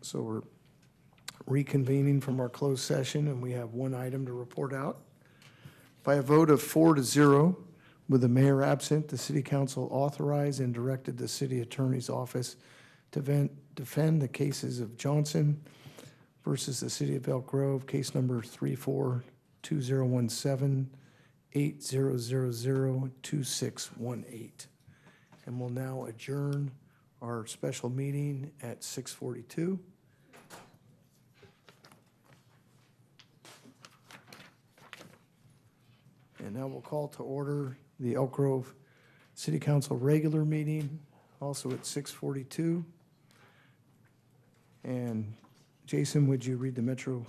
So we're reconvening from our closed session, and we have one item to report out. By a vote of 4-0, with the mayor absent, the city council authorized and directed the city attorney's office to defend the cases of Johnson versus the city of Elk Grove, case number 342017, 80002618. And we'll now adjourn our special meeting at 6:42. And now we'll call to order the Elk Grove City Council regular meeting, also at 6:42. And Jason, would you read the Metro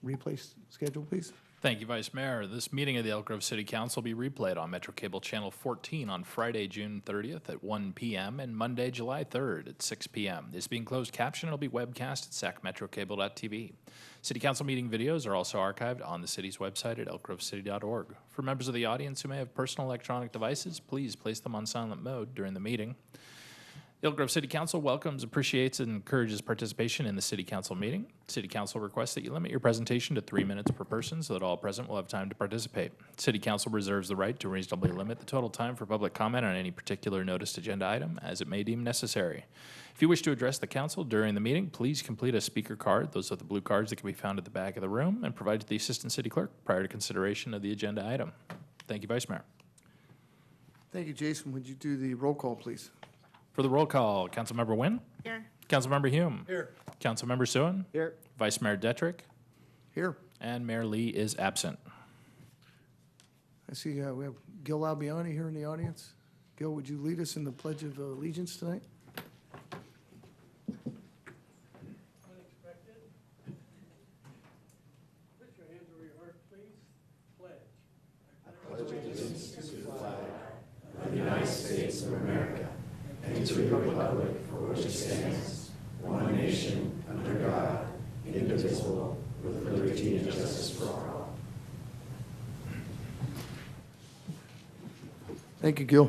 replay schedule, please? Thank you, Vice Mayor. This meeting of the Elk Grove City Council will be replayed on Metro Cable Channel 14 on Friday, June 30th at 1 p.m. and Monday, July 3rd at 6 p.m. This being closed caption, it'll be webcast at sacmetrocable.tv. City Council meeting videos are also archived on the city's website at elkgrovecity.org. For members of the audience who may have personal electronic devices, please place them on silent mode during the meeting. The Elk Grove City Council welcomes, appreciates, and encourages participation in the City Council meeting. City Council requests that you limit your presentation to 3 minutes per person so that all present will have time to participate. City Council reserves the right to reasonably limit the total time for public comment on any particular noticed agenda item as it may deem necessary. If you wish to address the council during the meeting, please complete a speaker card. Those are the blue cards that can be found at the back of the room and provide to the Assistant City Clerk prior to consideration of the agenda item. Thank you, Vice Mayor. Thank you, Jason. Would you do the roll call, please? For the roll call, Councilmember Nguyen? Here. Councilmember Hume? Here. Councilmember Suen? Here. Vice Mayor Detrick? Here. And Mayor Lee is absent. I see we have Gil Albiani here in the audience. Gil, would you lead us in the Pledge of Allegiance tonight? Unexpected. Put your hands over your heart, please. Pledge. Thank you, Gil.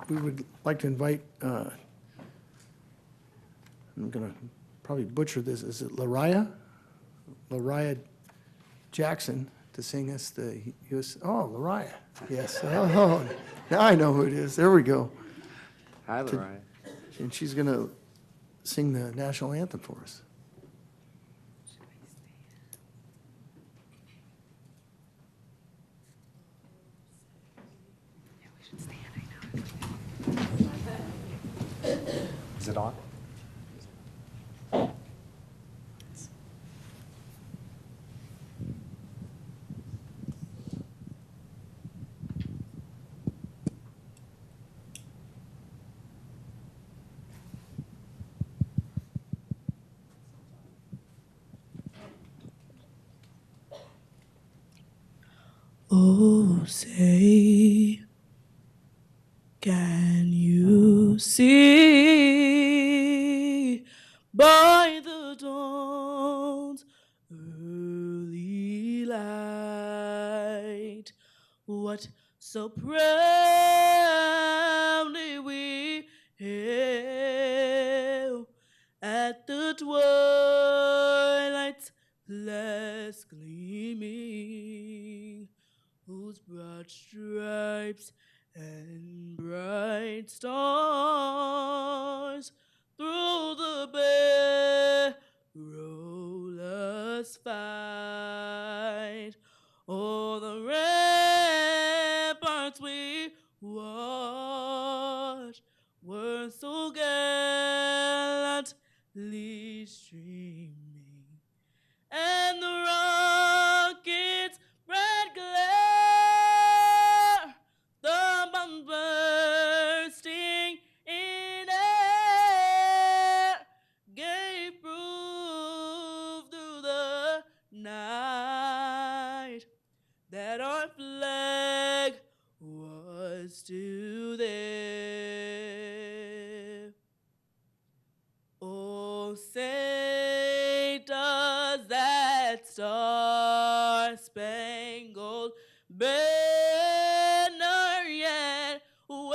We would like to invite, I'm going to probably butcher this, is it Lariah? Lariah Jackson to sing us the U.S., oh, Lariah, yes. Oh, now I know who it is. There we go. Hi, Lariah. And she's going to sing the national anthem for us. Is it on? Oh, say, can you see by the dawn's early light what so proudly we hailed at the twilight's last gleaming, whose broad stripes and bright stars through the perilous fight o'er the ramparts we watched were so gallantly streaming, and the rocket's red glare, the bomb bursting in air, gave proof through the night that our flag was still there. Oh, say does that star-spangled banner yet wave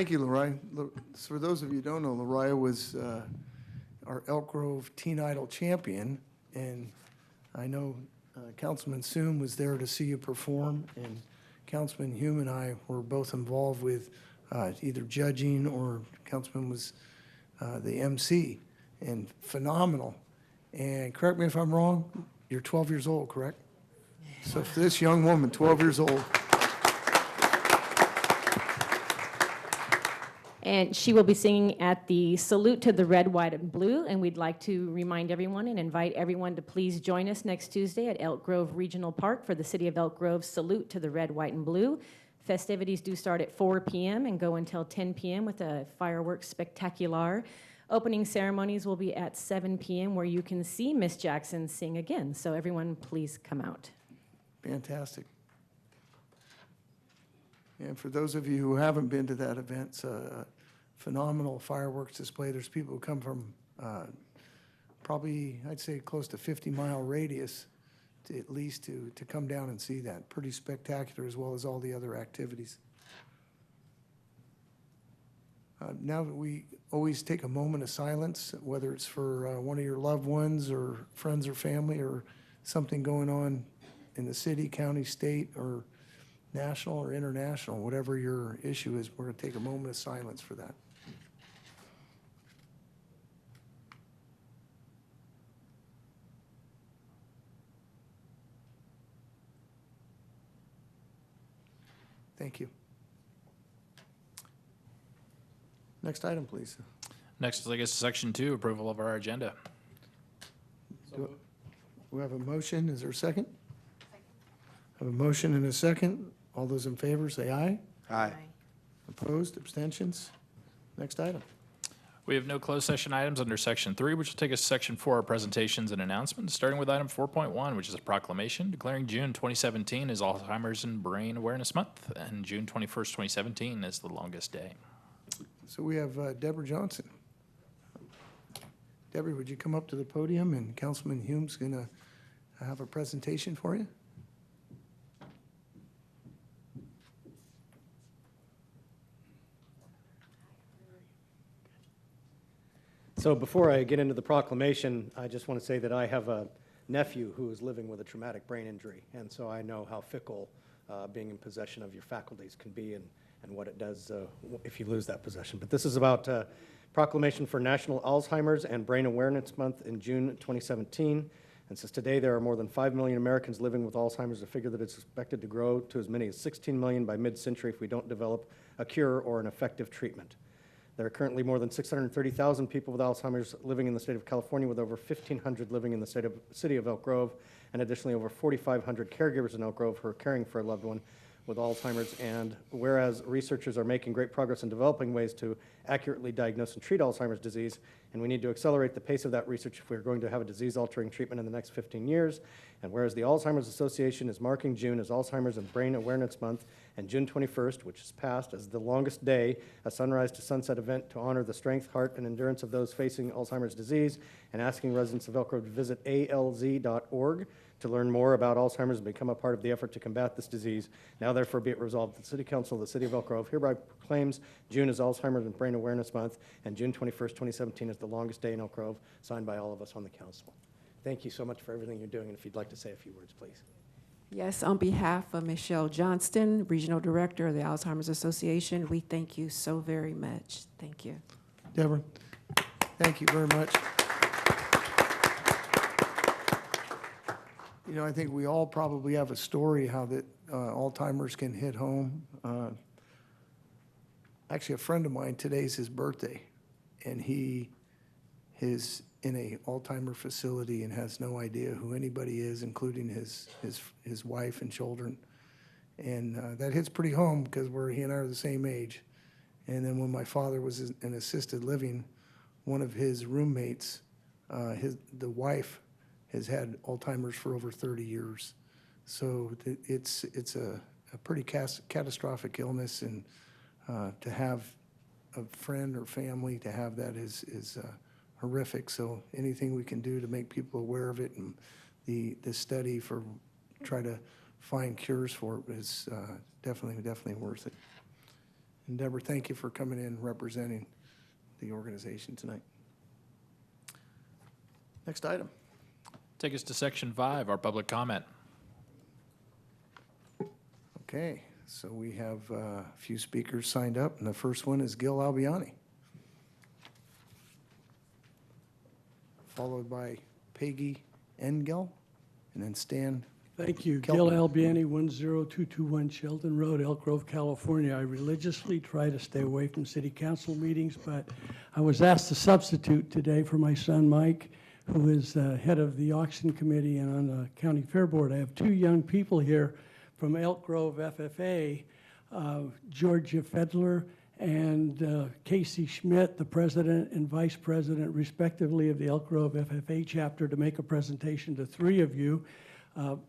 Thank you, Lariah. For those of you who don't know, Lariah was our Elk Grove Teen Idol champion, and I know Councilman Soon was there to see you perform, and Councilman Hume and I were both involved with either judging or Councilman was the MC, and phenomenal. And correct me if I'm wrong, you're 12 years old, correct? So for this young woman, 12 years old, And she will be singing at the Salute to the Red, White, and Blue. And we'd like to remind everyone and invite everyone to please join us next Tuesday at Elk Grove Regional Park for the City of Elk Grove's Salute to the Red, White, and Blue. Festivities do start at 4 p.m. and go until 10 p.m. with a fireworks spectacular. Opening ceremonies will be at 7 p.m. where you can see Miss Jackson sing again. So everyone, please come out. fantastic. And for those of you who haven't been to that event, it's a phenomenal fireworks display. There's people who come from probably, I'd say, close to 50-mile radius to at least to come down and see that. Pretty spectacular, as well as all the other activities. Now that we always take a moment of silence, whether it's for one of your loved ones or friends or family or something going on in the city, county, state, or national or international, whatever your issue is, we're going to take a moment of silence for that. Thank you. Next item, please. Next is, I guess, Section 2, approval of our agenda. We have a motion. Is there a second? Have a motion and a second. All those in favor, say aye. Aye. Opposed, abstentions? Next item. We have no closed session items under Section 3, which will take us to Section 4, our presentations and announcements, starting with item 4.1, which is a proclamation declaring June 2017 as Alzheimer's and Brain Awareness Month, and June 21st, 2017 is the longest day. So we have Deborah Johnson. Deborah, would you come up to the podium, and Councilman Hume's going to have a presentation for you? So before I get into the proclamation, I just want to say that I have a nephew who is living with a traumatic brain injury, and so I know how fickle being in possession of your faculties can be and what it does if you lose that possession. But this is about proclamation for National Alzheimer's and Brain Awareness Month in June 2017. And since today there are more than 5 million Americans living with Alzheimer's, a figure that is expected to grow to as many as 16 million by mid-century if we don't develop a cure or an effective treatment. There are currently more than 630,000 people with Alzheimer's living in the state of California, with over 1,500 living in the city of Elk Grove, and additionally over 4,500 caregivers in Elk Grove who are caring for a loved one with Alzheimer's. And whereas researchers are making great progress in developing ways to accurately diagnose and treat Alzheimer's disease, and we need to accelerate the pace of that research if we're going to have a disease-altering treatment in the next 15 years. And whereas the Alzheimer's Association is marking June as Alzheimer's and Brain Awareness Month, and June 21st, which is passed as the longest day, a sunrise to sunset event to honor the strength, heart, and endurance of those facing Alzheimer's disease, and asking residents of Elk Grove to visit alz.org to learn more about Alzheimer's and become a part of the effort to combat this disease. Now therefore be it resolved that the City Council of the City of Elk Grove hereby proclaims June as Alzheimer's and Brain Awareness Month, and June 21st, 2017 is the longest day in Elk Grove, signed by all of us on the council. Thank you so much for everything you're doing, and if you'd like to say a few words, please. Yes, on behalf of Michelle Johnston, Regional Director of the Alzheimer's Association, we thank you so very much. Thank you. Deborah, thank you very much. You know, I think we all probably have a story how that Alzheimer's can hit home. Actually, a friend of mine, today's his birthday, and he is in a Alzheimer facility and has no idea who anybody is, including his wife and children. And that hits pretty home because he and I are the same age. And then when my father was in assisted living, one of his roommates, the wife, has had Alzheimer's for over 30 years. So it's a pretty catastrophic illness, and to have a friend or family to have that is horrific. So anything we can do to make people aware of it, and the study for try to find cures for it is definitely worth it. And Deborah, thank you for coming in representing the organization tonight. Next item. Take us to section 5, our public comment. Okay, so we have a few speakers signed up, and the first one is Gil Albiani, followed by Peggy Engel, and then Stan. Thank you. Keltner. Gil Albiani, 10221 Sheldon Road, Elk Grove, California. I religiously try to stay away from city council meetings, but I was asked to substitute today for my son Mike, who is head of the auction committee and on the county fair board. I have two young people here from Elk Grove FFA, Georgia Fedler and Casey Schmidt, the president and vice president respectively of the Elk Grove FFA chapter, to make a presentation to three of you.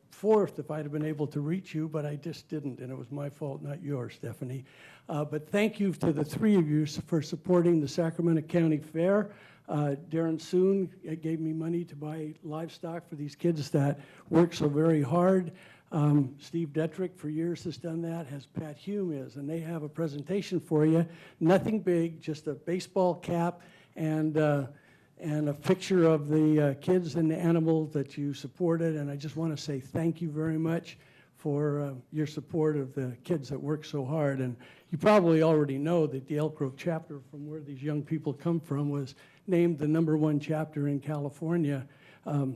Fourth, if I'd have been able to reach you, but I just didn't, and it was my fault, not yours, Stephanie. But thank you to the three of you for supporting the Sacramento County Fair. Darren Soon gave me money to buy livestock for these kids that work so very hard. Steve Detrick for years has done that, as Pat Hume is, and they have a presentation for you. Nothing big, just a baseball cap and a picture of the kids and the animals that you supported. And I just want to say thank you very much for your support of the kids that work so hard. And you probably already know that the Elk Grove chapter, from where these young people come from, was named the #1 chapter in California.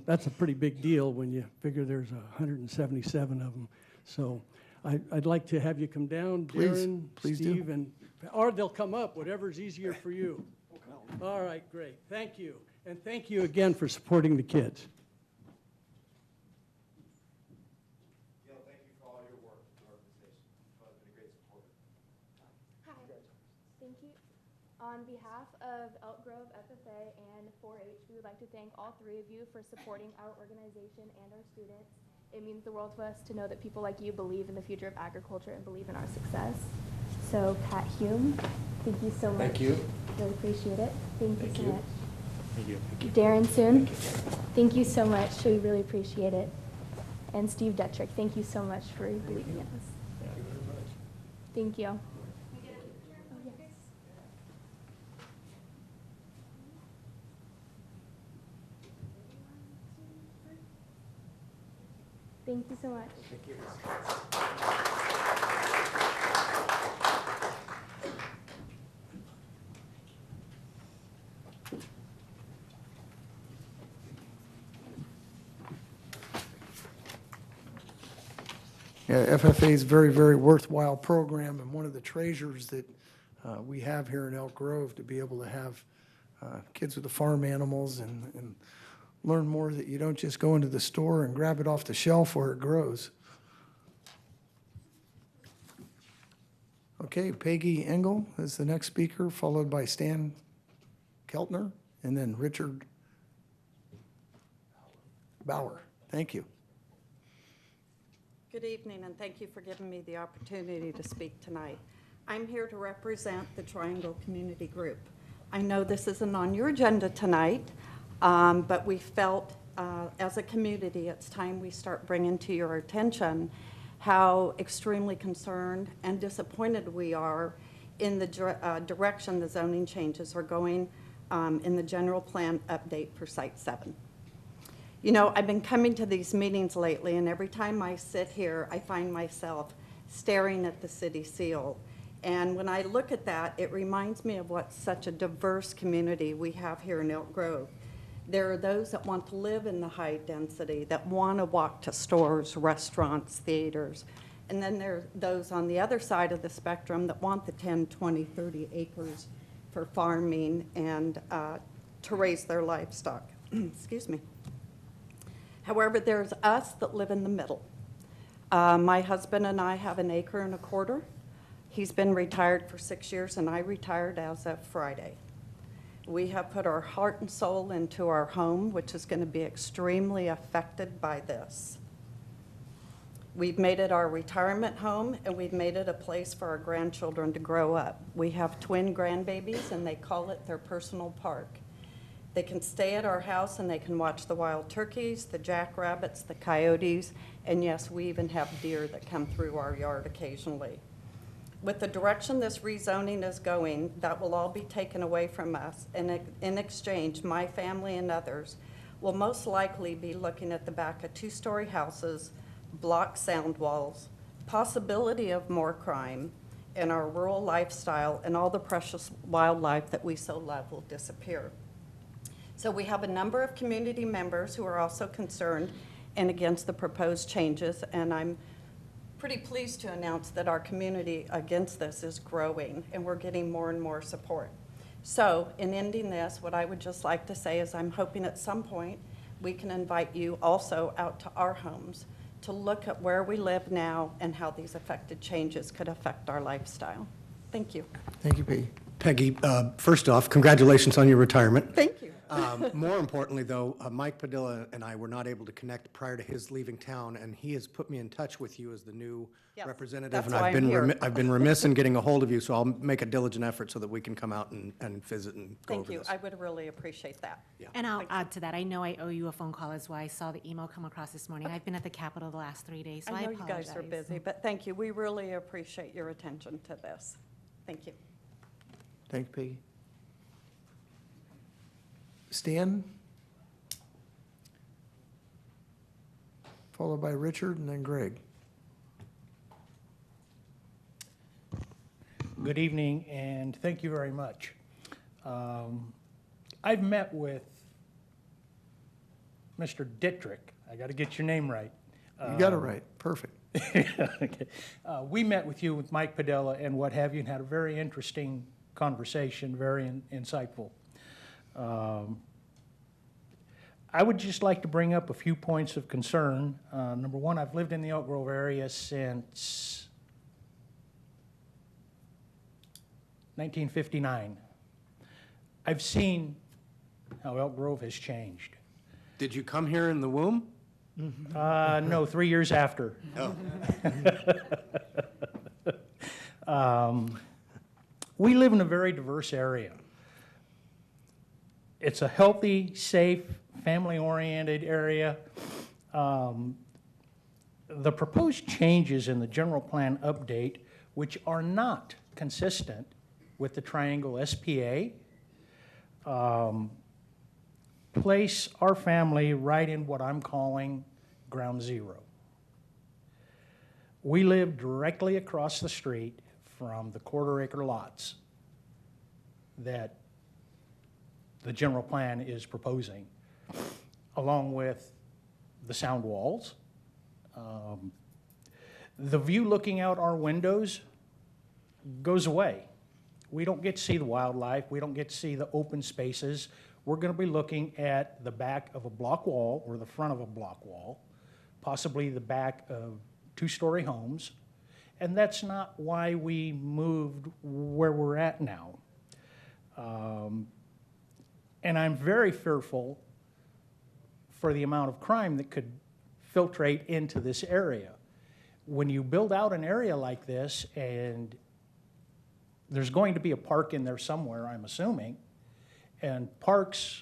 That's a pretty big deal when you figure there's 177 of them. So I'd like to have you come down, Please, Darren, please do. Steve, or they'll come up, whatever's easier for you. All right, great. Thank you. And thank you again for supporting the kids. Thank you for all your work with the organization. You've been a great supporter. Hi. Thank you. On behalf of Elk Grove FFA and 4-H, we would like to thank all three of you for supporting our organization and our students. It means the world to us to know that people like you believe in the future of agriculture and believe in our success. So, Pat Hume, thank you so much. Thank you. Really appreciate it. Thank you so much. Thank you. Darren Soon, thank you so much. We really appreciate it. And Steve Detrick, thank you so much for believing in us. Thank you very much. Thank you. Thank you so much. Thank you. Yeah, FFA is a very, very worthwhile program, and one of the treasures that we have here in Elk Grove, to be able to have kids with the farm animals and learn more, that you don't just go into the store and grab it off the shelf where it grows. Okay, Peggy Engel is the next speaker, followed by Stan Keltner, and then Richard Bauer. Thank you. Good evening, and thank you for giving me the opportunity to speak tonight. I'm here to represent the Triangle Community Group. I know this isn't on your agenda tonight, but we felt as a community it's time we start bringing to your attention how extremely concerned and disappointed we are in the direction the zoning changes are going in the general plan update for Site 7. You know, I've been coming to these meetings lately, and every time I sit here, I find myself staring at the city seal. And when I look at that, it reminds me of what such a diverse community we have here in Elk Grove. There are those that want to live in the high density, that want to walk to stores, restaurants, theaters. And then there are those on the other side of the spectrum that want the 10, 20, 30 acres for farming and to raise their livestock. Excuse me. However, there's us that live in the middle. My husband and I have 1.25 acres. He's been retired for 6 years, and I retired as of Friday. We have put our heart and soul into our home, which is going to be extremely affected by this. We've made it our retirement home, and we've made it a place for our grandchildren to grow up. We have twin grandbabies, and they call it their personal park. They can stay at our house and they can watch the wild turkeys, the jackrabbits, the coyotes, and yes, we even have deer that come through our yard occasionally. With the direction this rezoning is going, that will all be taken away from us. And in exchange, my family and others will most likely be looking at the back of two-story houses, block sound walls, possibility of more crime, and our rural lifestyle and all the precious wildlife that we so love will disappear. So we have a number of community members who are also concerned and against the proposed changes, and I'm pretty pleased to announce that our community against this is growing, and we're getting more and more support. So in ending this, what I would just like to say is I'm hoping at some point we can invite you also out to our homes to look at where we live now and how these affected changes could affect our lifestyle. Thank you. Thank you, Peggy. Peggy, first off, congratulations on your retirement. Thank you. More importantly, though, Mike Padilla and I were not able to connect prior to his leaving town, and he has put me in touch with you as the new Yes, representative. that's And why I've I'm been here. I've been remiss in getting a hold of you, so I'll make a diligent effort so that we can come out and visit and go Thank over you. this. I would really appreciate that. And I'll Thank you. add to that, I know I owe you a phone call as well. I saw the email come across this morning. I've been at the Capitol the last 3 days, so I I know apologize. you guys are busy, but thank you. We really appreciate your attention to this. Thank you. Thank you, Peggy. Stan? Followed by Richard and then Greg. Good evening, and thank you very much. I've met with Mr. Dittrich. I got to get your name right. You got it right. Perfect. Okay. We met with you with Mike Padilla and what have you, and had a very interesting conversation, very insightful. I would just like to bring up a few points of concern. Number one, I've lived in the Elk Grove area since 1959. I've seen how Elk Grove has changed. Did you come here in the womb? No, 3 years after. Oh. We live in a very diverse area. It's a healthy, safe, family-oriented area. The proposed changes in the general plan update, which are not consistent with the Triangle SPA, place our family right in what I'm calling ground zero. We live directly across the street from the quarter-acre lots that the general plan is proposing, along with the sound walls. The view looking out our windows goes away. We don't get to see the wildlife. We don't get to see the open spaces. We're going to be looking at the back of a block wall or the front of a block wall, possibly the back of two-story homes. And that's not why we moved where we're at now. And I'm very fearful for the amount of crime that could filtrate into this area. When you build out an area like this, and there's going to be a park in there somewhere, I'm assuming, and parks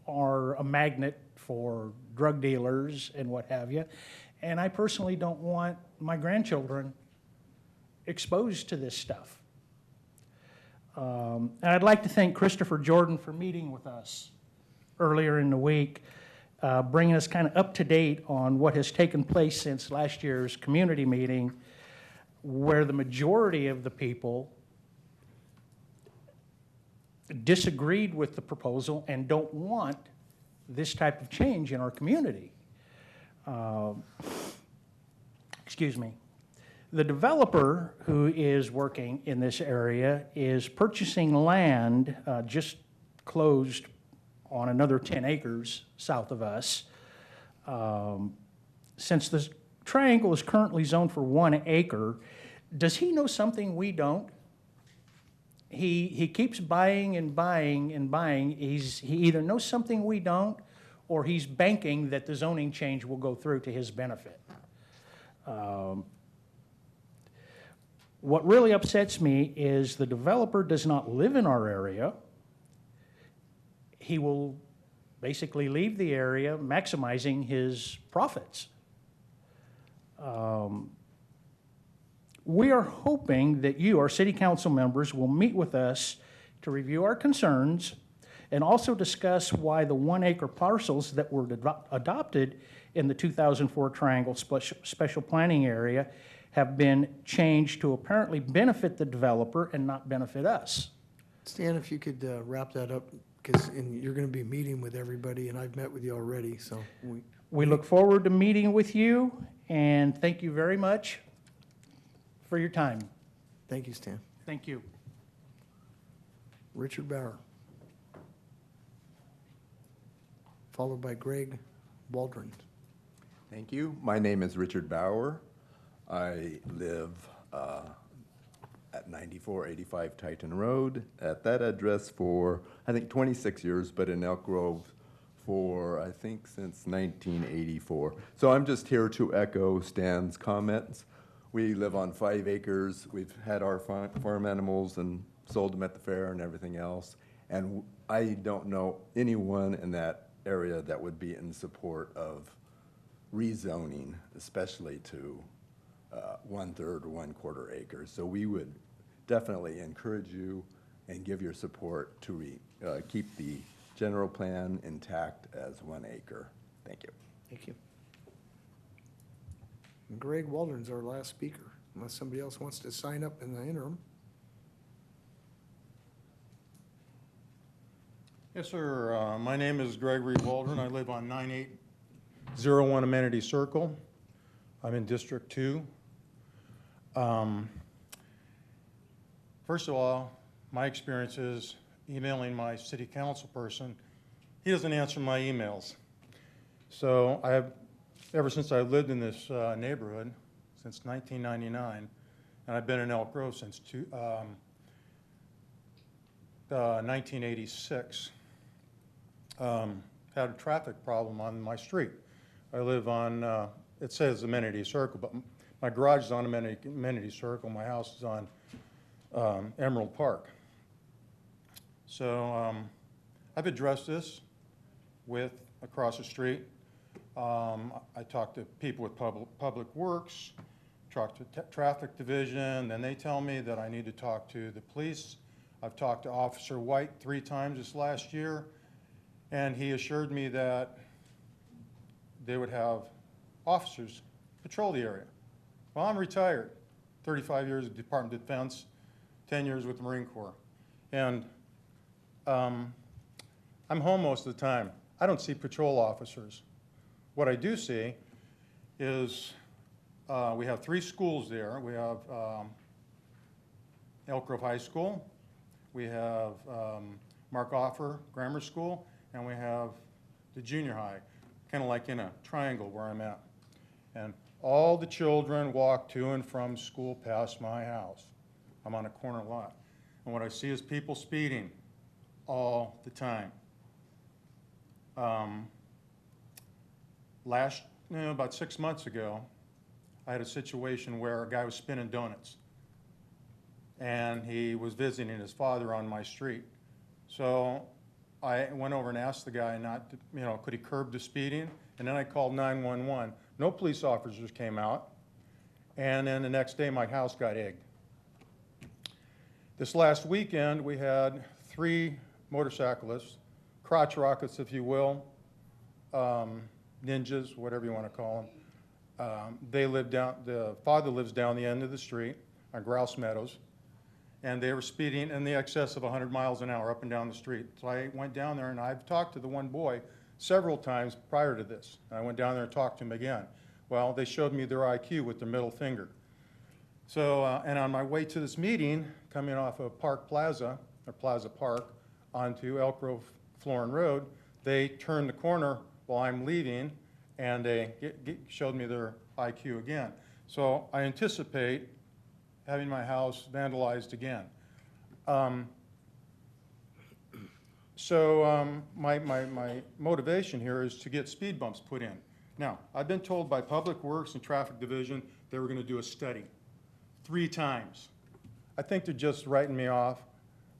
are a magnet for drug dealers and what have you, and I personally don't want my grandchildren exposed to this stuff. And I'd like to thank Christopher Jordan for meeting with us earlier in the week, bringing us kind of up to date on what has taken place since last year's community meeting, where the majority of the people disagreed with the proposal and don't want this type of change in our community. Excuse me. The developer who is working in this area is purchasing land just closed on another 10 acres south of us. Since the triangle is currently zoned for 1 acre, does he know something we don't? He keeps buying and buying and buying. He either knows something we don't, or he's banking that the zoning change will go through to his benefit. What really upsets me is the developer does not live in our area. He will basically leave the area maximizing his profits. We are hoping that you, our city council members, will meet with us to review our concerns and also discuss why the 1-acre parcels that were adopted in the 2004 Triangle Special Planning Area have been changed to apparently benefit the developer and not benefit us. Stan, if you could wrap that up, because you're going to be meeting with everybody, and I've met with you already, so We look forward to meeting with you, and thank you very much for your time. thank you, Stan. Thank you. Richard Bauer. Followed by Greg Waldron. Thank you. My name is Richard Bauer. I live at 9485 Titan Road, at that address for, I think, 26 years, but in Elk Grove for, I think, since 1984. So I'm just here to echo Stan's comments. We live on 5 acres. We've had our farm animals and sold them at the fair and everything else. And I don't know anyone in that area that would be in support of rezoning, especially to 1/3 or 1/4 acres. So we would definitely encourage you and give your support to keep the general plan intact as 1 acre. Thank you. Thank you. And Greg Waldron's our last speaker, unless somebody else wants to sign up in the interim. Yes, sir. My name is Gregory Waldron. I live on 9801 Amenity Circle. I'm in District 2. First of all, my experience is emailing my city council person. He doesn't answer my emails. So ever since I've lived in this neighborhood, since 1999, and I've been in Elk Grove since 1986, had a traffic problem on my street. I live on, it says Amenity Circle, but my garage is on Amenity Circle. My house is on Emerald Park. So I've addressed this with across the street. I talked to people with Public Works, talked to Traffic Division, then they tell me that I need to talk to the police. I've talked to Officer White 3 times this last year, and he assured me that they would have officers patrol the area. Well, I'm retired, 35 years of Department of Defense, 10 years with the Marine Corps. And I'm home most of the time. I don't see patrol officers. What I do see is we have 3 schools there. We have Elk Grove High School, we have Mark Offer Grammar School, and we have the junior high, kind of like in a triangle where I'm at. And all the children walk to and from school past my house. I'm on a corner lot. And what I see is people speeding all the time. About 6 months ago, I had a situation where a guy was spinning donuts. And he was visiting his father on my street. So I went over and asked the guy not to, could he curb the speeding? And then I called 911. No police officers came out. And then the next day, my house got egged. This last weekend, we had 3 motorcyclists, crotch rockets, if you will, ninjas, whatever you want to call them. The father lives down the end of the street on Grouse Meadows, and they were speeding in the excess of 100 miles an hour up and down the street. So I went down there, and I've talked to the one boy several times prior to this. And I went down there and talked to him again. Well, they showed me their IQ with their middle finger. So, and on my way to this meeting, coming off of Park Plaza, or Plaza Park, onto Elk Grove Florin Road, they turned the corner while I'm leaving, and they showed me their IQ again. So I anticipate having my house vandalized again. My motivation here is to get speed bumps put in. Now, I've been told by Public Works and Traffic Division they were going to do a study 3 times. I think they're just writing me off,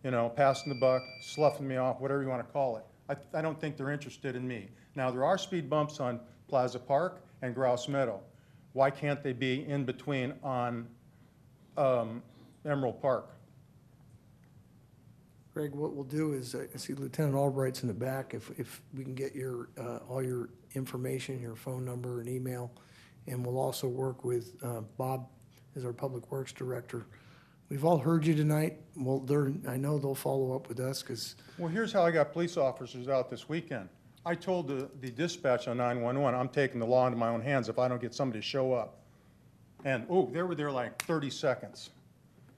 passing the buck, sloughing me off, whatever you want to call it. I don't think they're interested in me. Now, there are speed bumps on Plaza Park and Grouse Meadow. Why can't they be in between on Emerald Park. Greg, what we'll do is, I see Lieutenant Albright's in the back, if we can get your, all your information, your phone number and email, and we'll also work with Bob as our Public Works Director. We've all heard you tonight. Well, I know they'll follow up with us, because Well, here's how I got police officers out this weekend. I told the dispatch on 911, I'm taking the law into my own hands if I don't get somebody to show up. And, they were there like 30 seconds.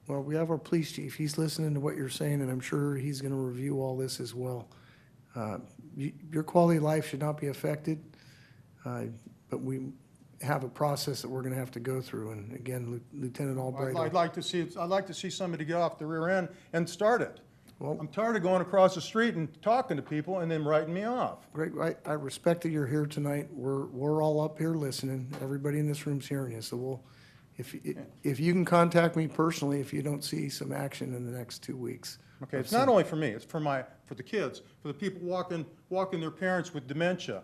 well, we have our police chief. He's listening to what you're saying, and I'm sure he's going to review all this as well. Your quality of life should not be affected, but we have a process that we're going to have to go through. And again, Lieutenant Albright. I'd like to see somebody get off the rear end and start it. Well, I'm tired of going across the street and talking to people and then writing me off. Greg, I respect that you're here tonight. We're all up here listening. Everybody in this room's hearing you. So if you can contact me personally if you don't see some action in the next 2 weeks. Okay, it's not only for me, it's for the kids, for the people walking their parents with dementia,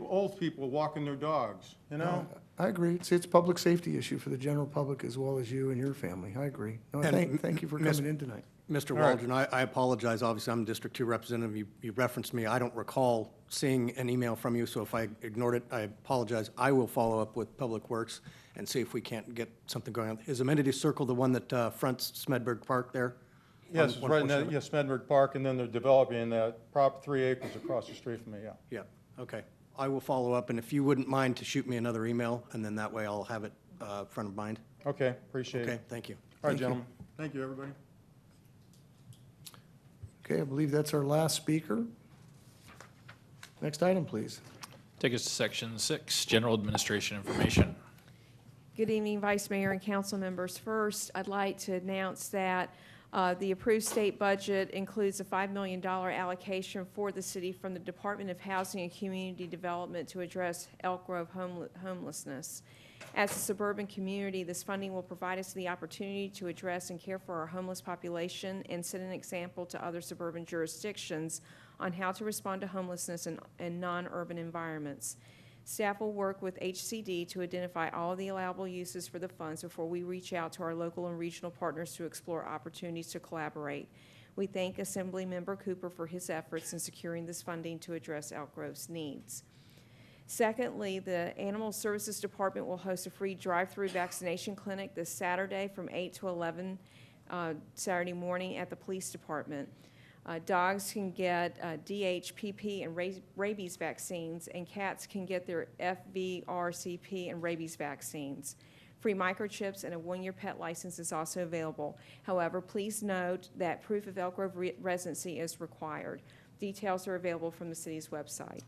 old people walking their dogs, you know? I agree. It's a public safety issue for the general public as well as you and your family. I agree. No, thank you for coming in tonight. Mr. All right. Waldron, I apologize. Obviously, I'm District 2 representative. You referenced me. I don't recall seeing an email from you, so if I ignored it, I apologize. I will follow up with Public Works and see if we can't get something going on. Is Amenity Circle the one that fronts Smedberg Park there? Yes, it's right in that, Smedberg Park, and then they're developing that 3 acres across the street from me, yeah. Yeah, okay. I will follow up, and if you wouldn't mind to shoot me another email, and then that way I'll have it front of mind. Okay, appreciate it. Okay, thank you. All right, gentlemen. Thank you, everybody. Okay, I believe that's our last speaker. Next item, please. Take us to Section 6, General Administration Information. Good evening, Vice Mayor and council members. First, I'd like to announce that the approved state budget includes a $5 million allocation for the city from the Department of Housing and Community Development to address Elk Grove homelessness. As a suburban community, this funding will provide us the opportunity to address and care for our homeless population and set an example to other suburban jurisdictions on how to respond to homelessness in non-urban environments. Staff will work with HCD to identify all of the allowable uses for the funds before we reach out to our local and regional partners to explore opportunities to collaborate. We thank Assemblymember Cooper for his efforts in securing this funding to address Elk Grove's needs. Secondly, the Animal Services Department will host a free drive-through vaccination clinic this Saturday from 8 to 11 Saturday morning at the police department. Dogs can get DHPP and rabies vaccines, and cats can get their FVRCP and rabies vaccines. Free microchips and a 1-year pet license is also available. However, please note that proof of Elk Grove residency is required. Details are available from the city's website.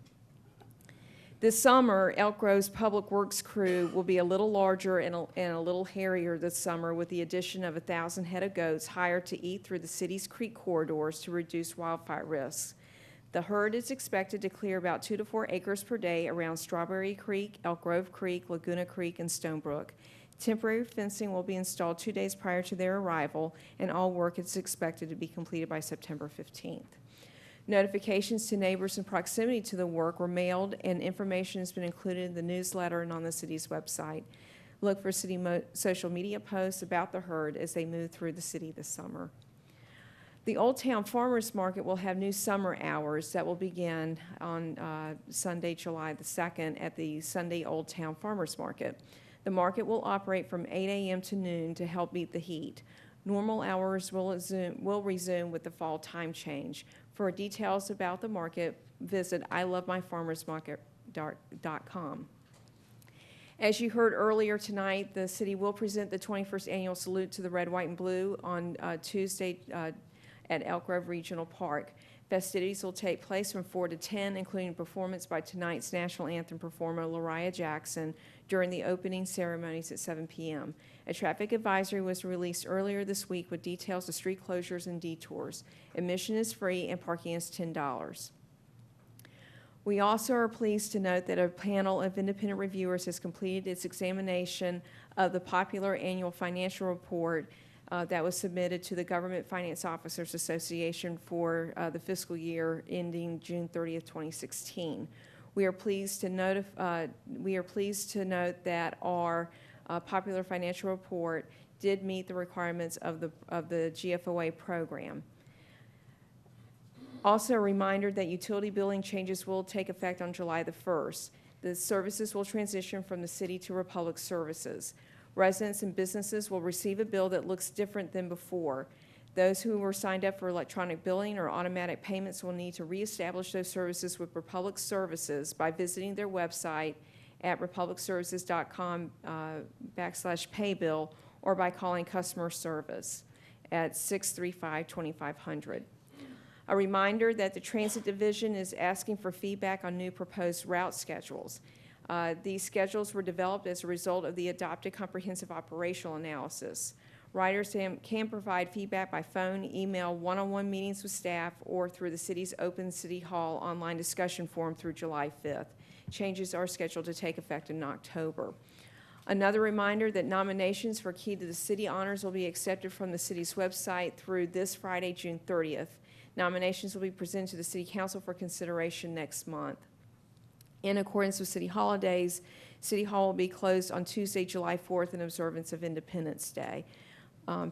This summer, Elk Grove's Public Works crew will be a little larger and a little hairier this summer with the addition of 1,000 head of goats hired to eat through the city's creek corridors to reduce wildfire risks. The herd is expected to clear about 2 to 4 acres per day around Strawberry Creek, Elk Grove Creek, Laguna Creek, and Stonebrook. Temporary fencing will be installed 2 days prior to their arrival, and all work is expected to be completed by September 15th. Notifications to neighbors in proximity to the work were mailed, and information has been included in the newsletter and on the city's website. Look for city social media posts about the herd as they move through the city this summer. The Old Town Farmers Market will have new summer hours that will begin on Sunday, July the 2nd at the Sunday Old Town Farmers Market. The market will operate from 8 a.m. to noon to help beat the heat. Normal hours will resume with the fall time change. For details about the market, visit ilovemyfarmersmarket.com. As you heard earlier tonight, the city will present the 21st Annual Salute to the Red, White, and Blue on Tuesday at Elk Grove Regional Park. Festivities will take place from 4 to 10, including performance by tonight's national anthem performer, Lariah Jackson, during the opening ceremonies at 7 p.m. A traffic advisory was released earlier this week with details of street closures and detours. Admission is free and parking is $10. We also are pleased to note that a panel of independent reviewers has completed its examination of the popular annual financial report that was submitted to the Government Finance Officers Association for the fiscal year ending June 30th, 2016. We are pleased to note that our popular financial report did meet the requirements of the GFOA program. Also, a reminder that utility billing changes will take effect on July the 1st. The services will transition from the city to Republic Services. Residents and businesses will receive a bill that looks different than before. Those who were signed up for electronic billing or automatic payments will need to reestablish those services with Republic Services by visiting their website at republicservices.com/paybill or by calling customer service at 635-2500. A reminder that the Transit Division is asking for feedback on new proposed route schedules. These schedules were developed as a result of the adopted comprehensive operational analysis. Riders can provide feedback by phone, email, one-on-one meetings with staff, or through the city's open City Hall online discussion forum through July 5th. Changes are scheduled to take effect in October. Another reminder that nominations for Key to the City honors will be accepted from the city's website through this Friday, June 30th. Nominations will be presented to the City Council for consideration next month. In accordance with city holidays, City Hall will be closed on Tuesday, July 4th in observance of Independence Day.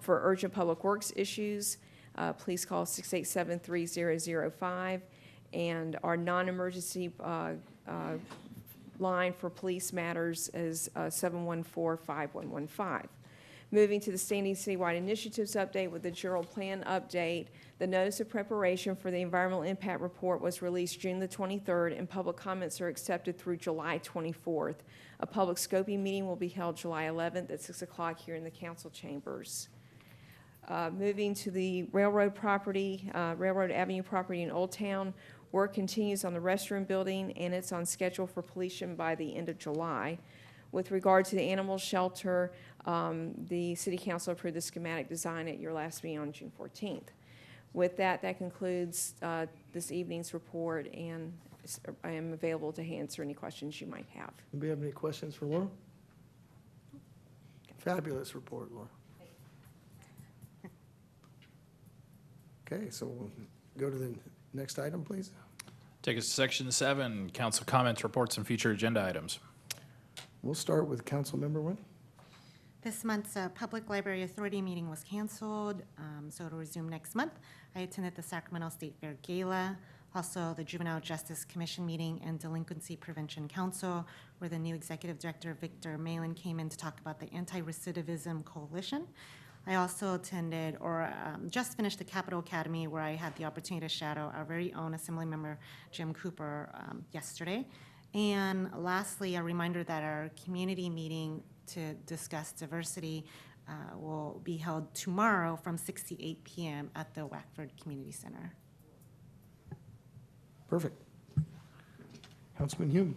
For urgent public works issues, please call 687-3005, and our non-emergency line for police matters is 714-5115. Moving to the standing citywide initiatives update with the general plan update, the notice of preparation for the environmental impact report was released June the 23rd, and public comments are accepted through July 24th. A public scoping meeting will be held July 11th at 6 o'clock here in the council chambers. Moving to the railroad property, Railroad Avenue property in Old Town, work continues on the restroom building, and it's on schedule for completion by the end of July. With regard to the animal shelter, the City Council approved the schematic design at your last meeting on June 14th. With that, that concludes this evening's report, and I am available to answer any questions you might have. Anybody have any questions for Laura? Fabulous report, Laura. Okay, so we'll go to the next item, please. Take us to Section 7, council comments, reports, and future agenda items. We'll start with Councilmember Nguyen. This month's Public Library Authority meeting was canceled, so it'll resume next month. I attended the Sacramento State Fair Gala, also the Juvenile Justice Commission meeting and Delinquency Prevention Council, where the new Executive Director, Victor Malin, came in to talk about the Anti-Recidivism Coalition. I also attended, or just finished the Capitol Academy, where I had the opportunity to shadow our very own Assemblymember Jim Cooper yesterday. And lastly, a reminder that our community meeting to discuss diversity will be held tomorrow from 6 to 8 p.m. at the Wackford Community Center. Perfect. Councilman Hume.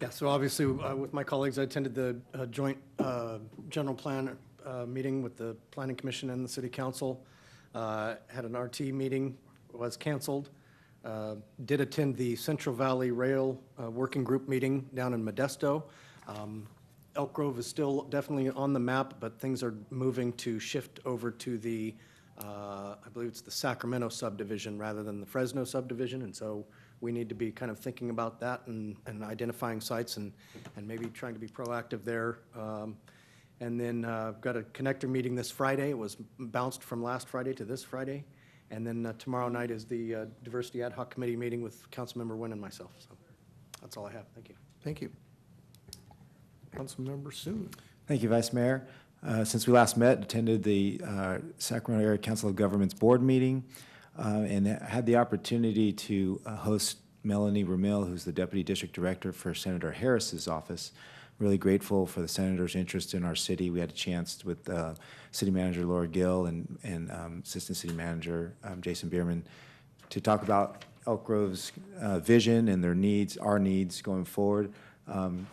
Yeah, so obviously with my colleagues, I attended the joint general plan meeting with the Planning Commission and the City Council. Had an RT meeting, was canceled. Did attend the Central Valley Rail Working Group meeting down in Modesto. Elk Grove is still definitely on the map, but things are moving to shift over to the, I believe it's the Sacramento subdivision rather than the Fresno subdivision, and so we need to be kind of thinking about that and identifying sites and maybe trying to be proactive there. And then got a connector meeting this Friday. It was bounced from last Friday to this Friday. And then tomorrow night is the Diversity Ad Hoc Committee meeting with Councilmember Nguyen and myself. So that's all I have. Thank you. Thank you. Councilmember Soon. Thank you, Vice Mayor. Since we last met, attended the Sacramento Area Council of Governments Board meeting and had the opportunity to host Melanie Ramil, who's the Deputy District Director for Senator Harris's office. Really grateful for the senator's interest in our city. We had a chance with City Manager Laura Gill and Assistant City Manager Jason Bierman to talk about Elk Grove's vision and their needs, our needs going forward.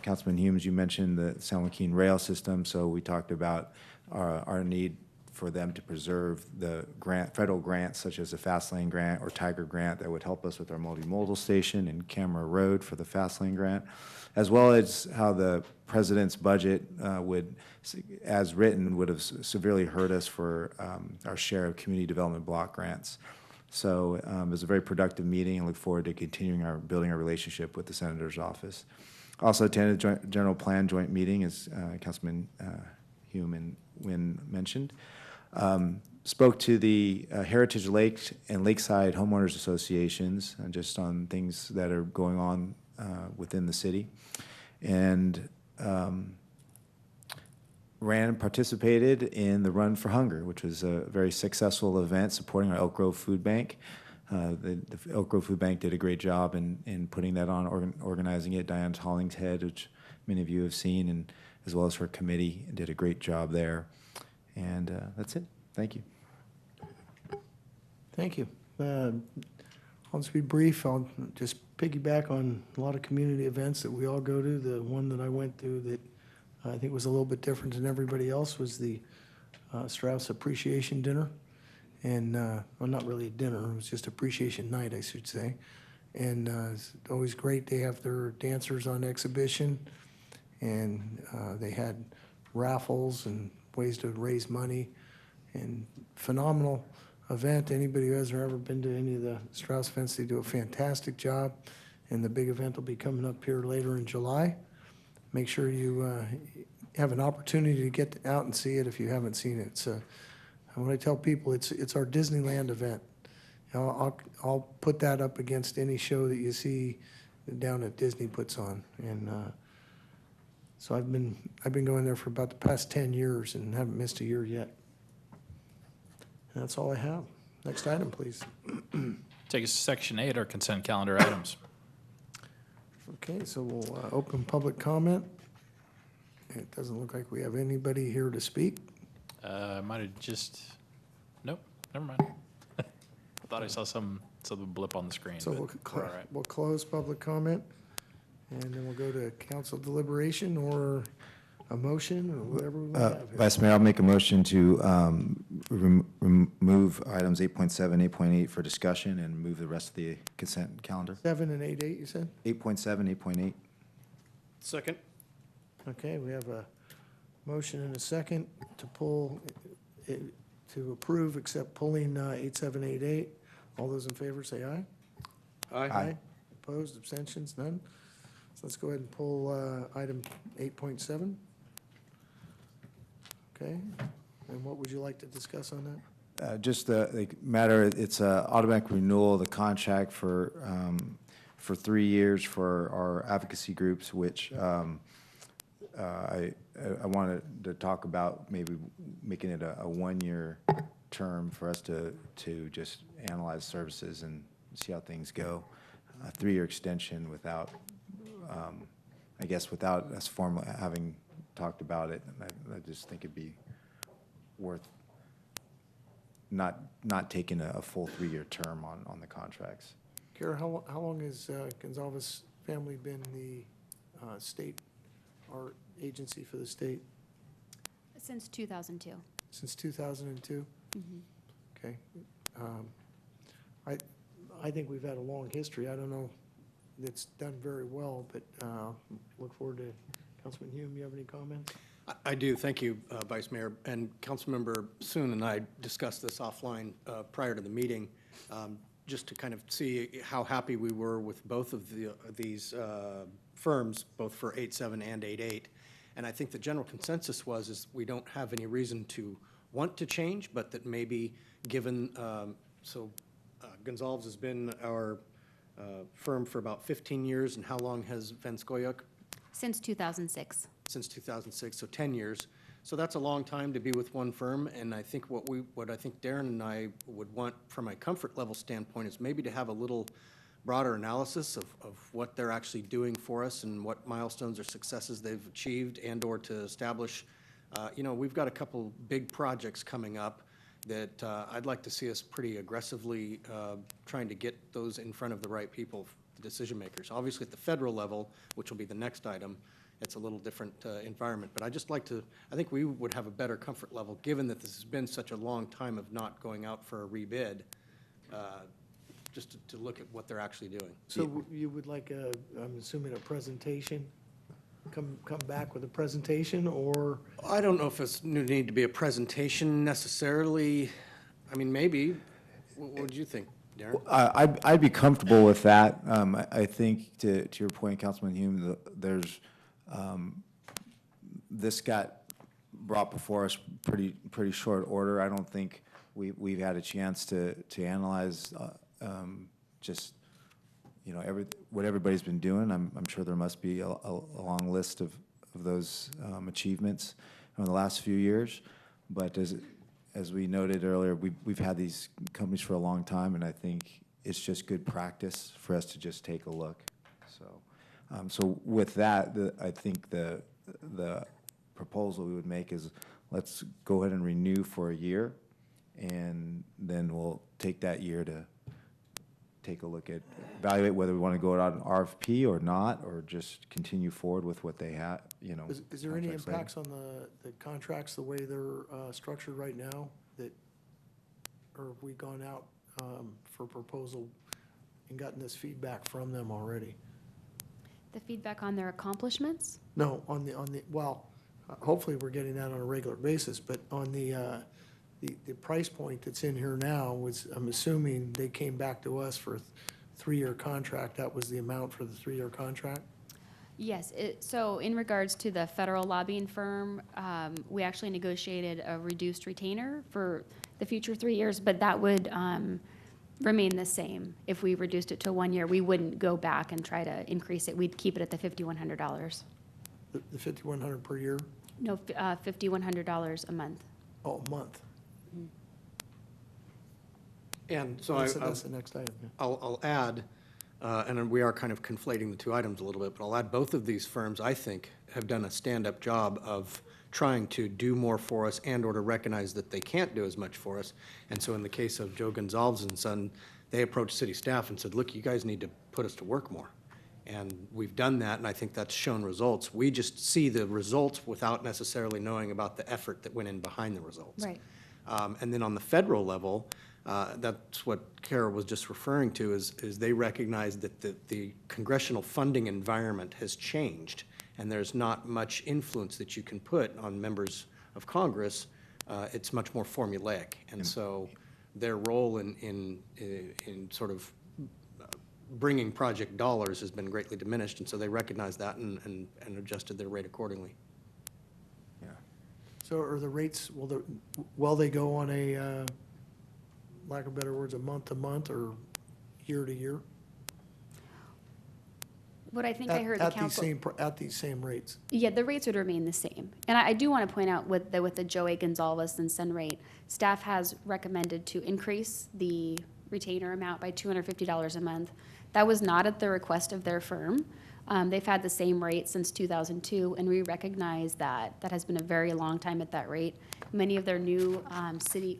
Councilman Humes, you mentioned the San Joaquin rail system, so we talked about our need for them to preserve the federal grants such as the Fast Lane Grant or Tiger Grant that would help us with our multimodal station and Camera Road for the Fast Lane Grant, as well as how the president's budget would, as written, would have severely hurt us for our share of community development block grants. So it was a very productive meeting and look forward to continuing building our relationship with the senator's office. Also attended the general plan joint meeting as Councilman Hume and when mentioned. Spoke to the Heritage Lake and Lakeside Homeowners Associations, just on things that are going on within the city. And participated in the Run for Hunger, which was a very successful event supporting our Elk Grove Food Bank. The Elk Grove Food Bank did a great job in putting that on, organizing it. Diane Hollingshead, which many of you have seen, and as well as her committee, did a great job there. And that's it. Thank you. Thank you. I'll just be brief. I'll just piggyback on a lot of community events that we all go to. The one that I went to that I think was a little bit different than everybody else was the Strauss Appreciation Dinner. And, well, not really a dinner, it was just appreciation night, I should say. And it's always great. They have their dancers on exhibition, and they had raffles and ways to raise money, and phenomenal event. Anybody who hasn't ever been to any of the Strauss events, they do a fantastic job. And the big event will be coming up here later in July. Make sure you have an opportunity to get out and see it if you haven't seen it. So when I tell people it's our Disneyland event, I'll put that up against any show that you see down at Disney puts on. And so I've been going there for about the past 10 years and haven't missed a year yet. And that's all I have. Next item, please. Take us to Section 8, our consent calendar items. Okay, so we'll open public comment. It doesn't look like we have anybody here to speak. Might have just, nope, never mind. I thought I saw some blip on the screen. So but we're all right. we'll close public comment, and then we'll go to council deliberation or a motion or whatever we want to have here. Vice Mayor, I'll make a motion to remove items 8.7, 8.8 for discussion and move the rest of the consent calendar. 7 and 8.8, you said? 8.7, 8.8. Second. Okay, we have a motion and a second to pull, to approve except pulling 8788. All those in favor say aye. Aye. Opposed, abstentions, none? So let's go ahead and pull item 8.7. Okay, and what would you like to discuss on that? Just the matter, it's a automatic renewal of the contract for 3 years for our advocacy groups, which I wanted to talk about maybe making it a 1-year term for us to just analyze services and see how things go. A 3-year extension without, I guess, without us formally having talked about it. I just think it'd be worth not taking a full 3-year term on the contracts. Kara, how long has Gonzalez family been the state art agency for the state? Since 2002. Since 2002? Mhm. Okay. I think we've had a long history. I don't know, it's done very well, but look forward to, Councilman Hume, you have any comments? I do, thank you, Vice Mayor. And Councilmember Soon and I discussed this offline prior to the meeting, just to kind of see how happy we were with both of these firms, both for 8.7 and 8.8. And I think the general consensus is we don't have any reason to want to change, but that maybe given, Gonzalez has been our firm for about 15 years, and how long has Van Scoyoc? Since 2006. Since 2006, so 10 years. So that's a long time to be with one firm, and I think what I think Darren and I would want from a comfort level standpoint is maybe to have a little broader analysis of what they're actually doing for us and what milestones or successes they've achieved, and or to establish, we've got a couple big projects coming up that I'd like to see us pretty aggressively trying to get those in front of the right people, the decision makers. Obviously at the federal level, which will be the next item, it's a little different environment. But I think we would have a better comfort level, given that this has been such a long time of not going out for a rebid, just to look at what they're actually doing. So you would like I'm assuming a presentation? Come back with a presentation, or? I don't know if it's need to be a presentation necessarily. I mean, maybe. What would you think, Darren? I'd be comfortable with that. I think to your point, Councilman Hume, there's this got brought before us pretty short order. I don't think we've had a chance to analyze just, you know, what everybody's been doing. I'm sure there must be a long list of those achievements in the last few years. But as we noted earlier, we've had these companies for a long time, and I think it's just good practice for us to just take a look. So with that, I think the proposal we would make is let's go ahead and renew for a year, and then we'll take that year to take a look at, evaluate whether we want to go out an RFP or not, or just continue forward with what they have, you know. Is there any contracts they have. impacts on the contracts, the way they're structured right now, that, or have we gone out for proposal and gotten this feedback from them already? The feedback on their accomplishments? No, on the, well, hopefully we're getting that on a regular basis, but on the price point that's in here now was, I'm assuming they came back to us for a 3-year contract. That was the amount for the 3-year contract? Yes, so in regards to the federal lobbying firm, we actually negotiated a reduced retainer for the future 3 years, but that would remain the same. If we reduced it to 1 year, we wouldn't go back and try to increase it. We'd keep it at the $5,100. The $5,100 per year? No, $5,100 a month. Oh, a month. And so That's the next item, yeah. I'll add, and we are kind of conflating the two items a little bit, but I'll add both of these firms, I think, have done a stand-up job of trying to do more for us and or to recognize that they can't do as much for us. And so in the case of Joe Gonzalez and Son, they approached city staff and said, look, you guys need to put us to work more. And we've done that, and I think that's shown results. We just see the results without necessarily knowing about the effort that went in behind the results. Right. And then on the federal level, that's what Kara was just referring to, is they recognize that the congressional funding environment has changed, and there's not much influence that you can put on members of Congress. It's much more formulaic. And so their role in sort of bringing project dollars has been greatly diminished, and so they recognize that and adjusted their rate accordingly. So are the rates, will they go on a, lack of better words, a month-to-month or year-to-year? What I think I heard the council. At these same rates? Yeah, the rates would remain the same. And I do want to point out with the Joey Gonzalez and Son rate, staff has recommended to increase the retainer amount by $250 a month. That was not at the request of their firm. They've had the same rate since 2002, and we recognize that that has been a very long time at that rate. Many of their new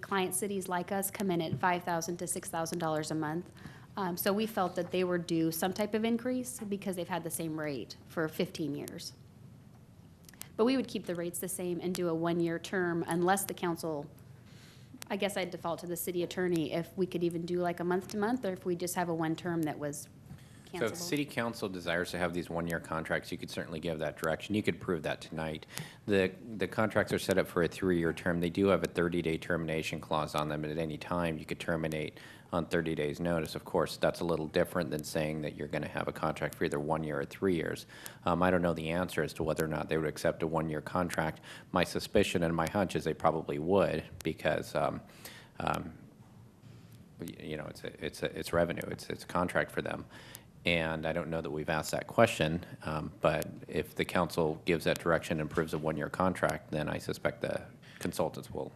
client cities like us come in at $5,000 to $6,000 a month. So we felt that they were due some type of increase because they've had the same rate for 15 years. But we would keep the rates the same and do a 1-year term unless the council, I guess I'd default to the city attorney if we could even do like a month-to-month, or if we just have a 1 term that was So if city council desires to have these 1-year contracts, you could certainly give that direction. You could prove that tonight. The contracts are set up for a 3-year term. They do have a 30-day termination clause on them, and at any time you could terminate on 30 days' notice. Of course, that's a little different than saying that you're going to have a contract for either 1 year or 3 years. I don't know the answer as to whether or not they would accept a 1-year contract. My suspicion and my hunch is they probably would, because you know, it's revenue. It's a contract for them. And I don't know that we've asked that question, but if the council gives that direction and approves a 1-year contract, then I suspect the consultants will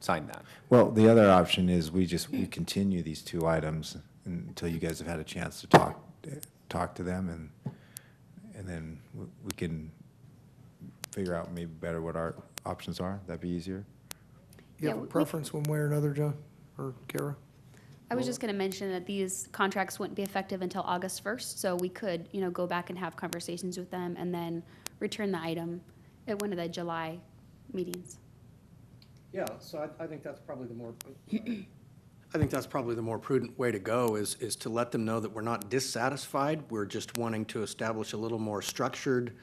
sign that. Well, the other option is we continue these 2 items until you guys have had a chance to talk to them, and then we can figure out maybe better what our options are. That'd be easier. You have a preference one way or another, John, or Kara? I was just going to mention that these contracts wouldn't be effective until August 1st, so we could, you know, go back and have conversations with them and then return the item at one of the July meetings. Yeah, so I think that's probably the more, I think that's probably the more prudent way to go is to let them know that we're not dissatisfied. We're just wanting to establish a little more structured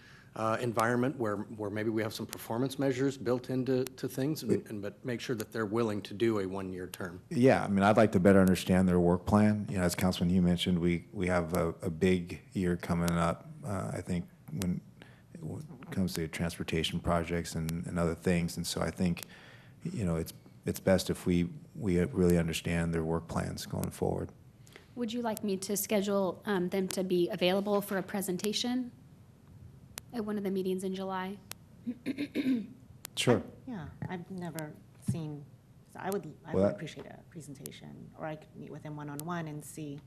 environment where maybe we have some performance measures built into things, but make sure that they're willing to do a 1-year term. Yeah, I mean, I'd like to better understand their work plan. You know, as Councilman Hugh mentioned, we have a big year coming up. I think comes to transportation projects and other things. And so I think, you know, it's best if we really understand their work plans going forward. Would you like me to schedule them to be available for a presentation at one of the meetings in July? Sure. Yeah, I've never seen, so I would Well, appreciate a presentation, or I could meet with them one-on-one and see.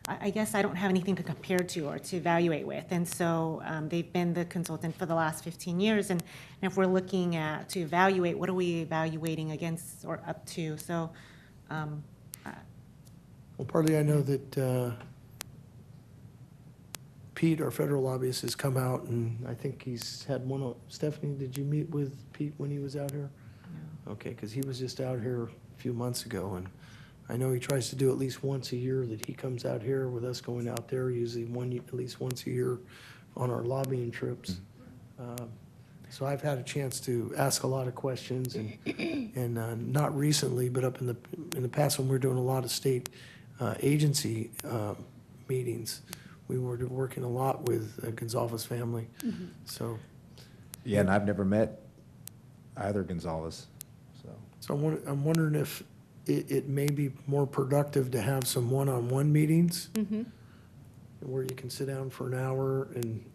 I guess I don't have anything to compare to or to evaluate with, and so they've been the consultant for the last 15 years, and if we're looking at, to evaluate, what are we evaluating against or up to? So, Well, partly I know that Pete, our federal lobbyist, has come out, and I think he's had one. Stephanie, did you meet with Pete when he was out here? No. Okay, because he was just out here a few months ago, and I know he tries to do at least once a year that he comes out here with us going out there, usually at least once a year on our lobbying trips. So I've had a chance to ask a lot of questions, and not recently, but up in the past when we were doing a lot of state agency meetings, we were working a lot with the Gonzalez family. So, Yeah, and I've never met either Gonzalez, so. so I'm wondering if it may be more productive to have some one-on-one meetings where you can sit down for an hour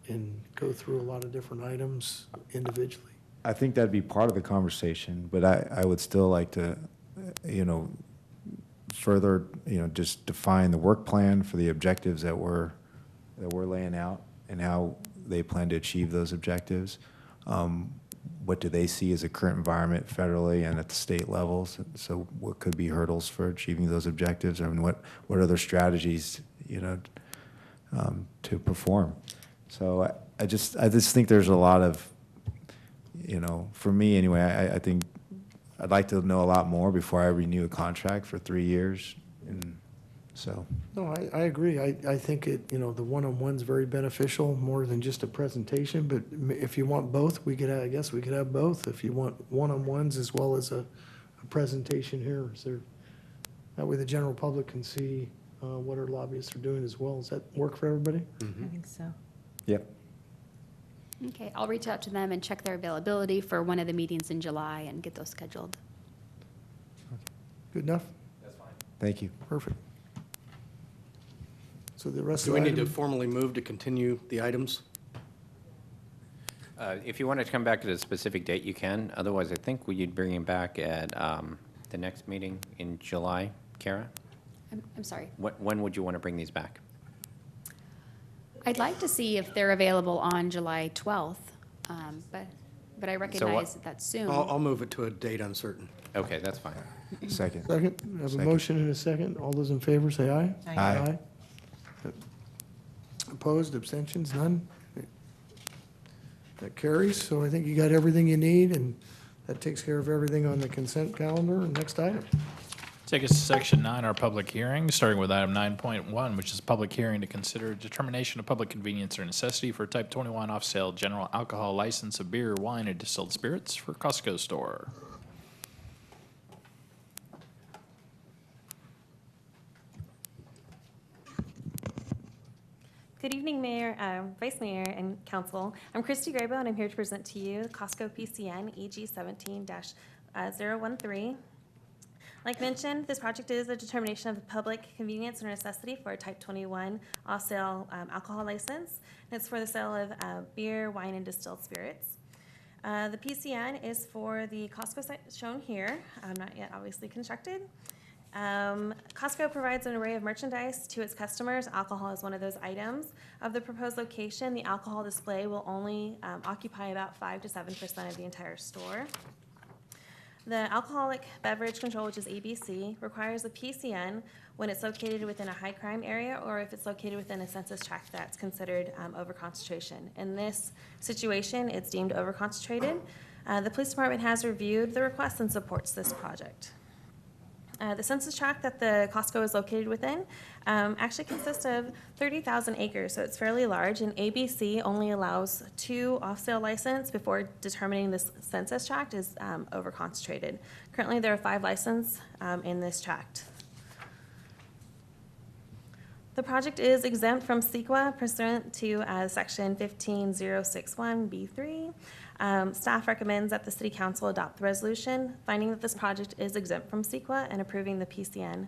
and go through a lot of different items individually. I think that'd be part of the conversation, but I would still like to, you know, further, you know, just define the work plan for the objectives that we're laying out and how they plan to achieve those objectives. What do they see as a current environment federally and at the state levels? So what could be hurdles for achieving those objectives? I mean, what other strategies, you know, to perform? So I just think there's a lot of, you know, for me anyway, I think I'd like to know a lot more before I renew a contract for 3 years. And so. No, I agree. I think the one-on-one's very beneficial, more than just a presentation, but if you want both, I guess we could have both. If you want one-on-ones as well as a presentation here, that way the general public can see what our lobbyists are doing as well. Does that work for everybody? I think so. Yep. Okay, I'll reach out to them and check their availability for one of the meetings in July and get those scheduled. Good enough? That's fine. Thank you. Perfect. So the rest Do of we the need to item, formally move to continue the items? If you want to come back at a specific date, you can. Otherwise, I think you'd bring him back at the next meeting in July. Kara? I'm sorry. When would you want to bring these back? I'd like to see if they're available on July 12th, but I recognize that that's soon. I'll move it to a date uncertain. Okay, that's fine. Second. second, I have a Second. motion and a second. All those in favor say aye. Aye. Opposed, abstentions, none? That carries, so I think you got everything you need, and that takes care of everything on the consent calendar. Next item. Take us to section 9, our public hearing, starting with item 9.1, which is a public hearing to consider determination of public convenience or necessity for a type 21 off-sale general alcohol license of beer, wine, and distilled spirits for Costco store. Good evening, Mayor, Vice Mayor, and Council. I'm Christy Graybo, and I'm here to present to you Costco PCN EG 17-013. Like mentioned, this project is a determination of the public convenience or necessity for a Type 21 off-sale alcohol license. And it's for the sale of beer, wine, and distilled spirits. The PCN is for the Costco site shown here, not yet obviously constructed. Costco provides an array of merchandise to its customers. Alcohol is one of those items. Of the proposed location, the alcohol display will only occupy about 5 to 7% of the entire store. The Alcoholic Beverage Control, which is ABC, requires a PCN when it's located within a high crime area or if it's located within a census tract that's considered overconcentration. In this situation, it's deemed overconcentrated. The police department has reviewed the request and supports this project. The census tract that the Costco is located within actually consists of 30,000 acres, so it's fairly large, and ABC only allows 2 off-sale licenses before determining this census tract is overconcentrated. Currently, there are 5 licenses in this tract. The project is exempt from CEQA pursuant to Section 15061B3. Staff recommends that the City Council adopt the resolution, finding that this project is exempt from CEQA and approving the PCN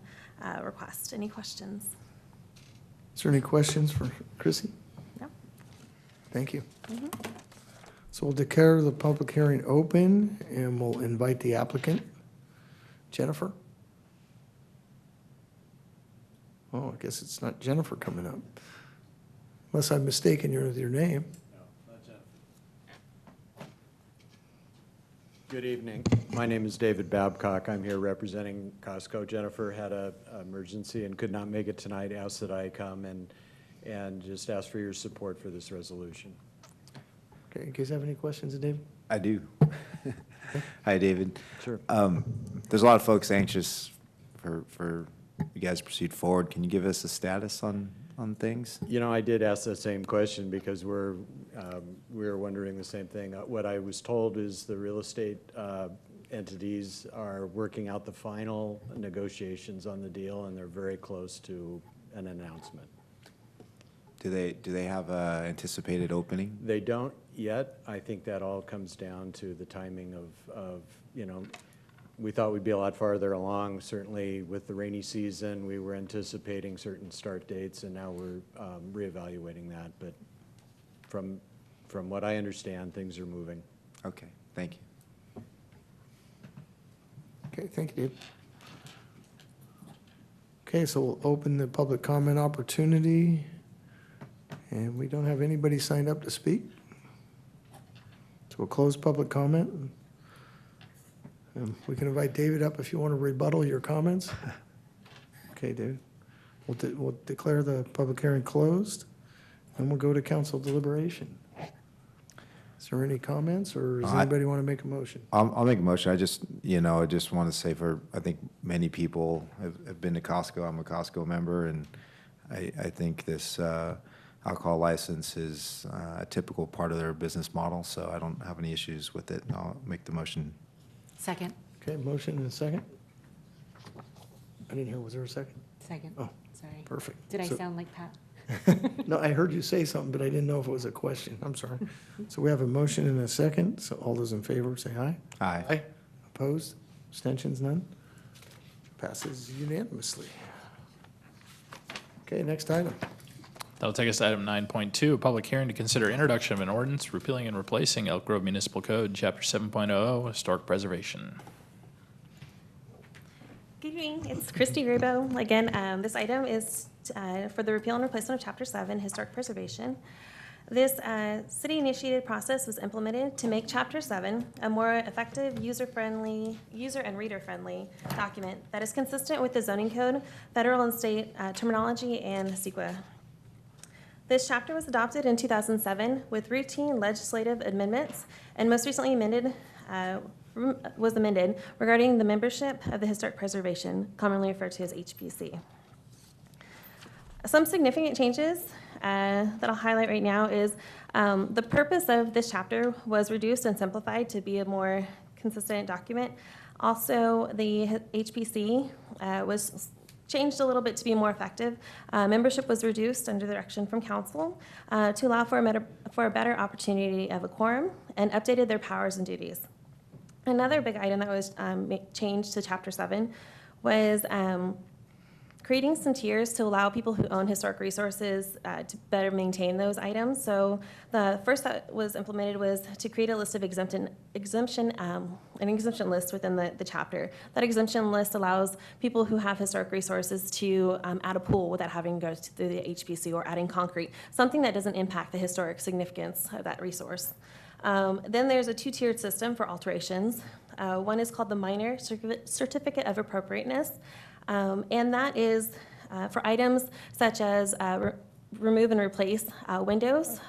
request. Any questions? Is there any questions for Chrissy? No. Thank you. So we'll declare the public hearing open, and we'll invite the applicant. Jennifer? Oh, I guess it's not Jennifer coming up. Unless I'm mistaken your name. Good evening. My name is David Babcock. I'm here representing Costco. Jennifer had an emergency and could not make it tonight, asked that I come and just ask for your support for this resolution. Okay, you guys have any questions, David? I do. Hi, David. Sure. There's a lot of folks anxious for you guys to proceed forward. Can you give us a status on things? You know, I did ask the same question because we were wondering the same thing. What I was told is the real estate entities are working out the final negotiations on the deal, and they're very close to an announcement. Do they have a anticipated opening? They don't yet. I think that all comes down to the timing of you know, we thought we'd be a lot farther along. Certainly with the rainy season, we were anticipating certain start dates, and now we're reevaluating that. But from what I understand, things are moving. Okay, thank you. Okay, thank you, Dave. Okay, so we'll open the public comment opportunity. And we don't have anybody signed up to speak. So we'll close public comment. We can invite David up if you want to rebuttal your comments. Okay, David. We'll declare the public hearing closed, and we'll go to council deliberation. Is there any comments, or does anybody want to make a motion? I'll make a motion. I just want to say I think many people have been to Costco. I'm a Costco member, and I think this alcohol license is a typical part of their business model, so I don't have any issues with it. I'll make the motion. Second. Okay, motion and a second. I didn't hear, was there a second? Second. Oh, sorry. perfect. Did I So- sound like Pat? No, I heard you say something, but I didn't know if it was a question. I'm sorry. So we have a motion and a second, so all those in favor say aye. Aye. Aye. Opposed? Abstentions, none? Passes unanimously. Okay, next item. That'll take us to item 9.2, a public hearing to consider introduction of an ordinance repealing and replacing Elk Grove Municipal Code, Chapter 7.00, Historic Preservation. Good evening, it's Christy Rabo. Again, this item is for the repeal and replacement of Chapter 7, Historic Preservation. This city-initiated process was implemented to make Chapter 7 a more effective, user and reader-friendly document that is consistent with the zoning code, federal and state terminology, and CEQA. This chapter was adopted in 2007 with routine legislative amendments, and most recently was amended regarding the membership of the Historic Preservation, commonly referred to as HPC. Some significant changes that I'll highlight right now is the purpose of this chapter was reduced and simplified to be a more consistent document. Also, the HPC was changed a little bit to be more effective. Membership was reduced under direction from council to allow for a better opportunity of a quorum, and updated their powers and duties. Another big item that was changed to Chapter 7 was creating some tiers to allow people who own historic resources to better maintain those items. So the first that was implemented was to create a list of an exemption list within the chapter. That exemption list allows people who have historic resources to add a pool without having to go through the HPC or adding concrete, something that doesn't impact the historic significance of that resource. Then there's a two-tiered system for alterations. One is called the minor certificate of appropriateness. And that is for items such as remove and replace windows.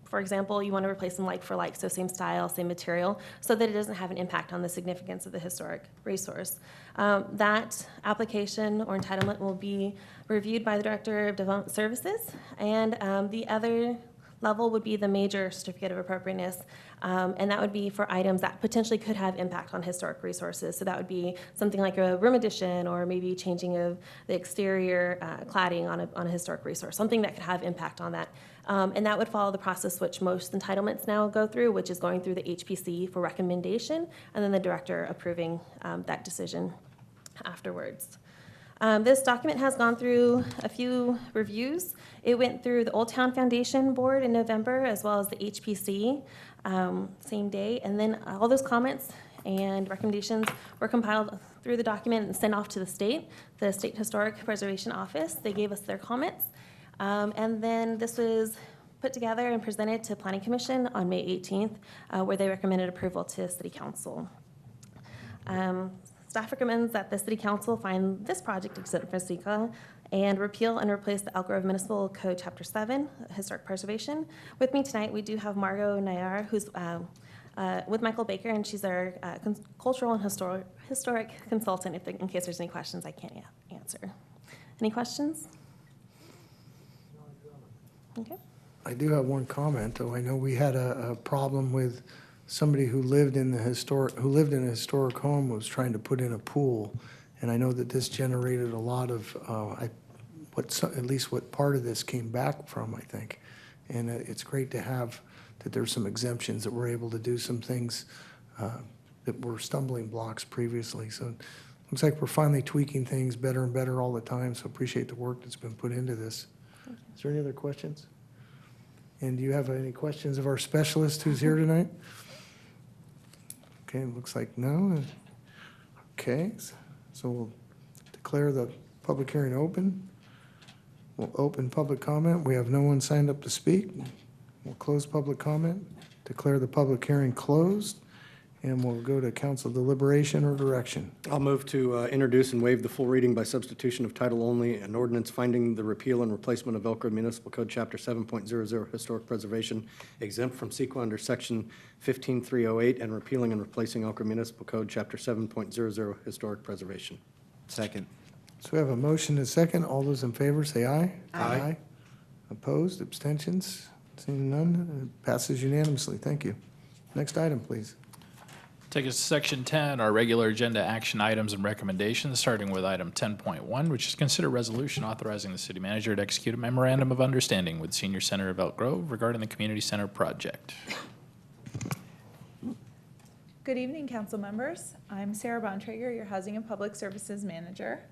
For example, you want to replace them like for like, so same style, same material, so that it doesn't have an impact on the significance of the historic resource. That application or entitlement will be reviewed by the Director of Development Services, and the other level would be the major certificate of appropriateness, and that would be for items that potentially could have impact on historic resources. So that would be something like a room addition, or maybe changing of the exterior cladding on a historic resource, something that could have impact on that. And that would follow the process which most entitlements now go through, which is going through the HPC for recommendation, and then the director approving that decision afterwards. This document has gone through a few reviews. It went through the Old Town Foundation Board in November, as well as the HPC, same day. And then all those comments and recommendations were compiled through the document and sent off to the State Historic Preservation Office. They gave us their comments. And then this was put together and presented to Planning Commission on May 18th, where they recommended approval to City Council. Staff recommends that the City Council find this project exempt from SEQA and repeal and replace the Elk Grove Municipal Code Chapter 7, Historic Preservation. With me tonight, we do have Margot Nayar, who's with Michael Baker, and she's our cultural and historic consultant, in case there's any questions I can't answer. Any questions? Okay. I do have one comment, though. I know we had a problem with somebody who lived in a historic home was trying to put in a pool, and I know that this generated a lot of at least what part of this came back from, I think. And it's great to have that there's some exemptions, that we're able to do some things that were stumbling blocks previously. So it looks like we're finally tweaking things better and better all the time. So appreciate the work that's been put into this. Is there any other questions? And do you have any questions of our specialist who's here tonight? Okay, looks like no. Okay, so we'll declare the public hearing open. We'll open public comment. We have no one signed up to speak. We'll close public comment, declare the public hearing closed, and we'll go to council deliberation or direction. I'll move to introduce and waive the full reading by substitution of title only, an ordinance finding the repeal and replacement of Elk Grove Municipal Code Chapter 7.00 Historic Preservation exempt from CEQA under Section 15308, and repealing and replacing Elk Grove Municipal Code Chapter 7.00 Historic Preservation. Second. So we have a motion and a second. All those in favor say aye. Aye. Opposed, abstentions? Seeing none, it passes unanimously. Thank you. Next item, please. Take us to Section 10, our regular agenda action items and recommendations, starting with item 10.1, which is consider resolution authorizing the city manager to execute a memorandum of understanding with Senior Center of Elk Grove regarding the community center project. Good evening, council members. I'm Sarah Bontrager, your Housing and Public Services Manager.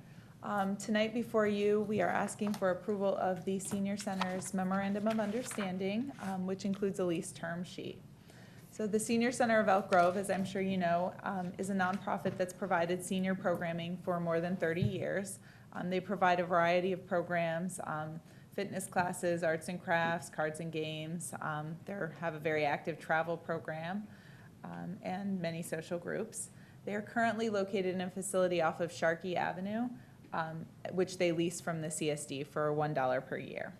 Tonight before you, we are asking for approval of the Senior Center's Memorandum of Understanding, which includes a lease term sheet. So the Senior Center of Elk Grove, as I'm sure you know, is a nonprofit that's provided senior programming for more than 30 years. They provide a variety of programs, fitness classes, arts and crafts, cards and games. They have a very active travel program and many social groups. They are currently located in a facility off of Sharkey Avenue, which they lease from the CSD for $1 per year.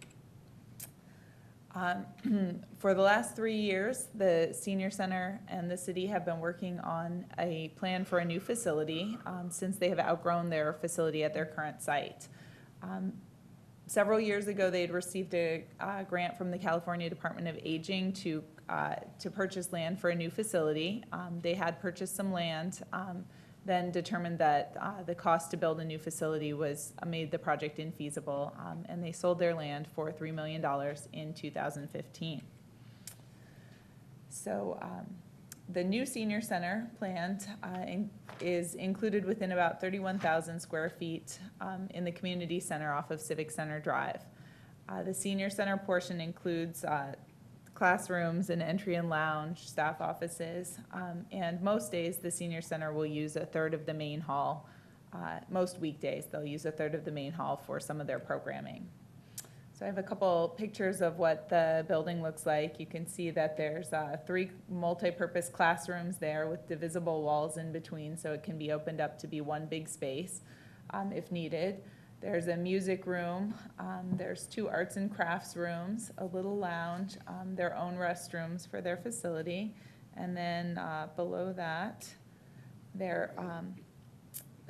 For the last 3 years, the Senior Center and the city have been working on a plan for a new facility since they have outgrown their facility at their current site. Several years ago, they had received a grant from the California Department of Aging to purchase land for a new facility. They had purchased some land, then determined that the cost to build a new facility made the project infeasible, and they sold their land for $3 million in 2015. So the new senior center planned is included within about 31,000 square feet in the community center off of Civic Center Drive. The senior center portion includes classrooms, an entry and lounge, staff offices, and most days the senior center will use a third of the main hall. Most weekdays they'll use a third of the main hall for some of their programming. So I have a couple pictures of what the building looks like. You can see that there's 3 multi-purpose classrooms there with divisible walls in between, so it can be opened up to be one big space if needed. There's a music room, there's 2 arts and crafts rooms, a little lounge, their own restrooms for their facility, and then below that,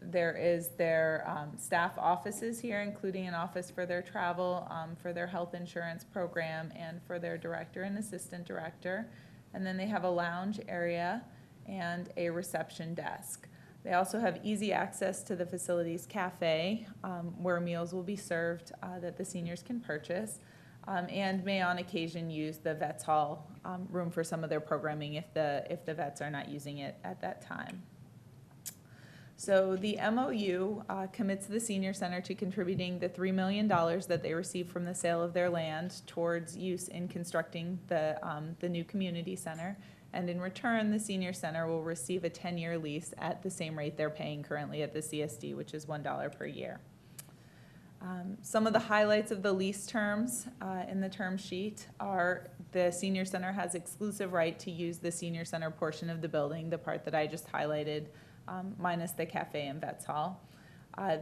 There is their staff offices here, including an office for their travel, for their health insurance program, and for their director and assistant director. And then they have a lounge area and a reception desk. They also have easy access to the facility's cafe, where meals will be served that the seniors can purchase, and may on occasion use the Vets Hall room for some of their programming if the vets are not using it at that time. So the MOU commits the senior center to contributing the $3 million that they received from the sale of their land towards use in constructing the new community center. And in return, the senior center will receive a 10-year lease at the same rate they're paying currently at the CSD, which is $1 per year. Some of the highlights of the lease terms in the term sheet are the senior center has exclusive right to use the senior center portion of the building, the part that I just highlighted, minus the cafe and Vets Hall.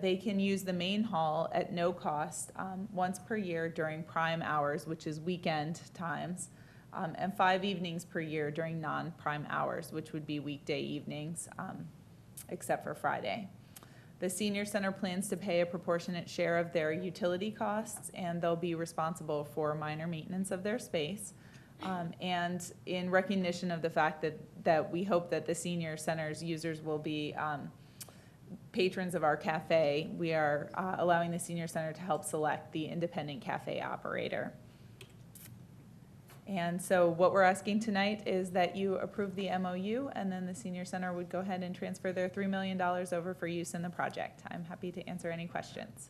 They can use the main hall at no cost once per year during prime hours, which is weekend times, and 5 evenings per year during non-prime hours, which would be weekday evenings, except for Friday. The senior center plans to pay a proportionate share of their utility costs, and they'll be responsible for minor maintenance of their space. And in recognition of the fact that we hope that the senior center's users will be patrons of our cafe, we are allowing the senior center to help select the independent cafe operator. And so what we're asking tonight is that you approve the MOU, and then the senior center would go ahead and transfer their $3 million over for use in the project. I'm happy to answer any questions.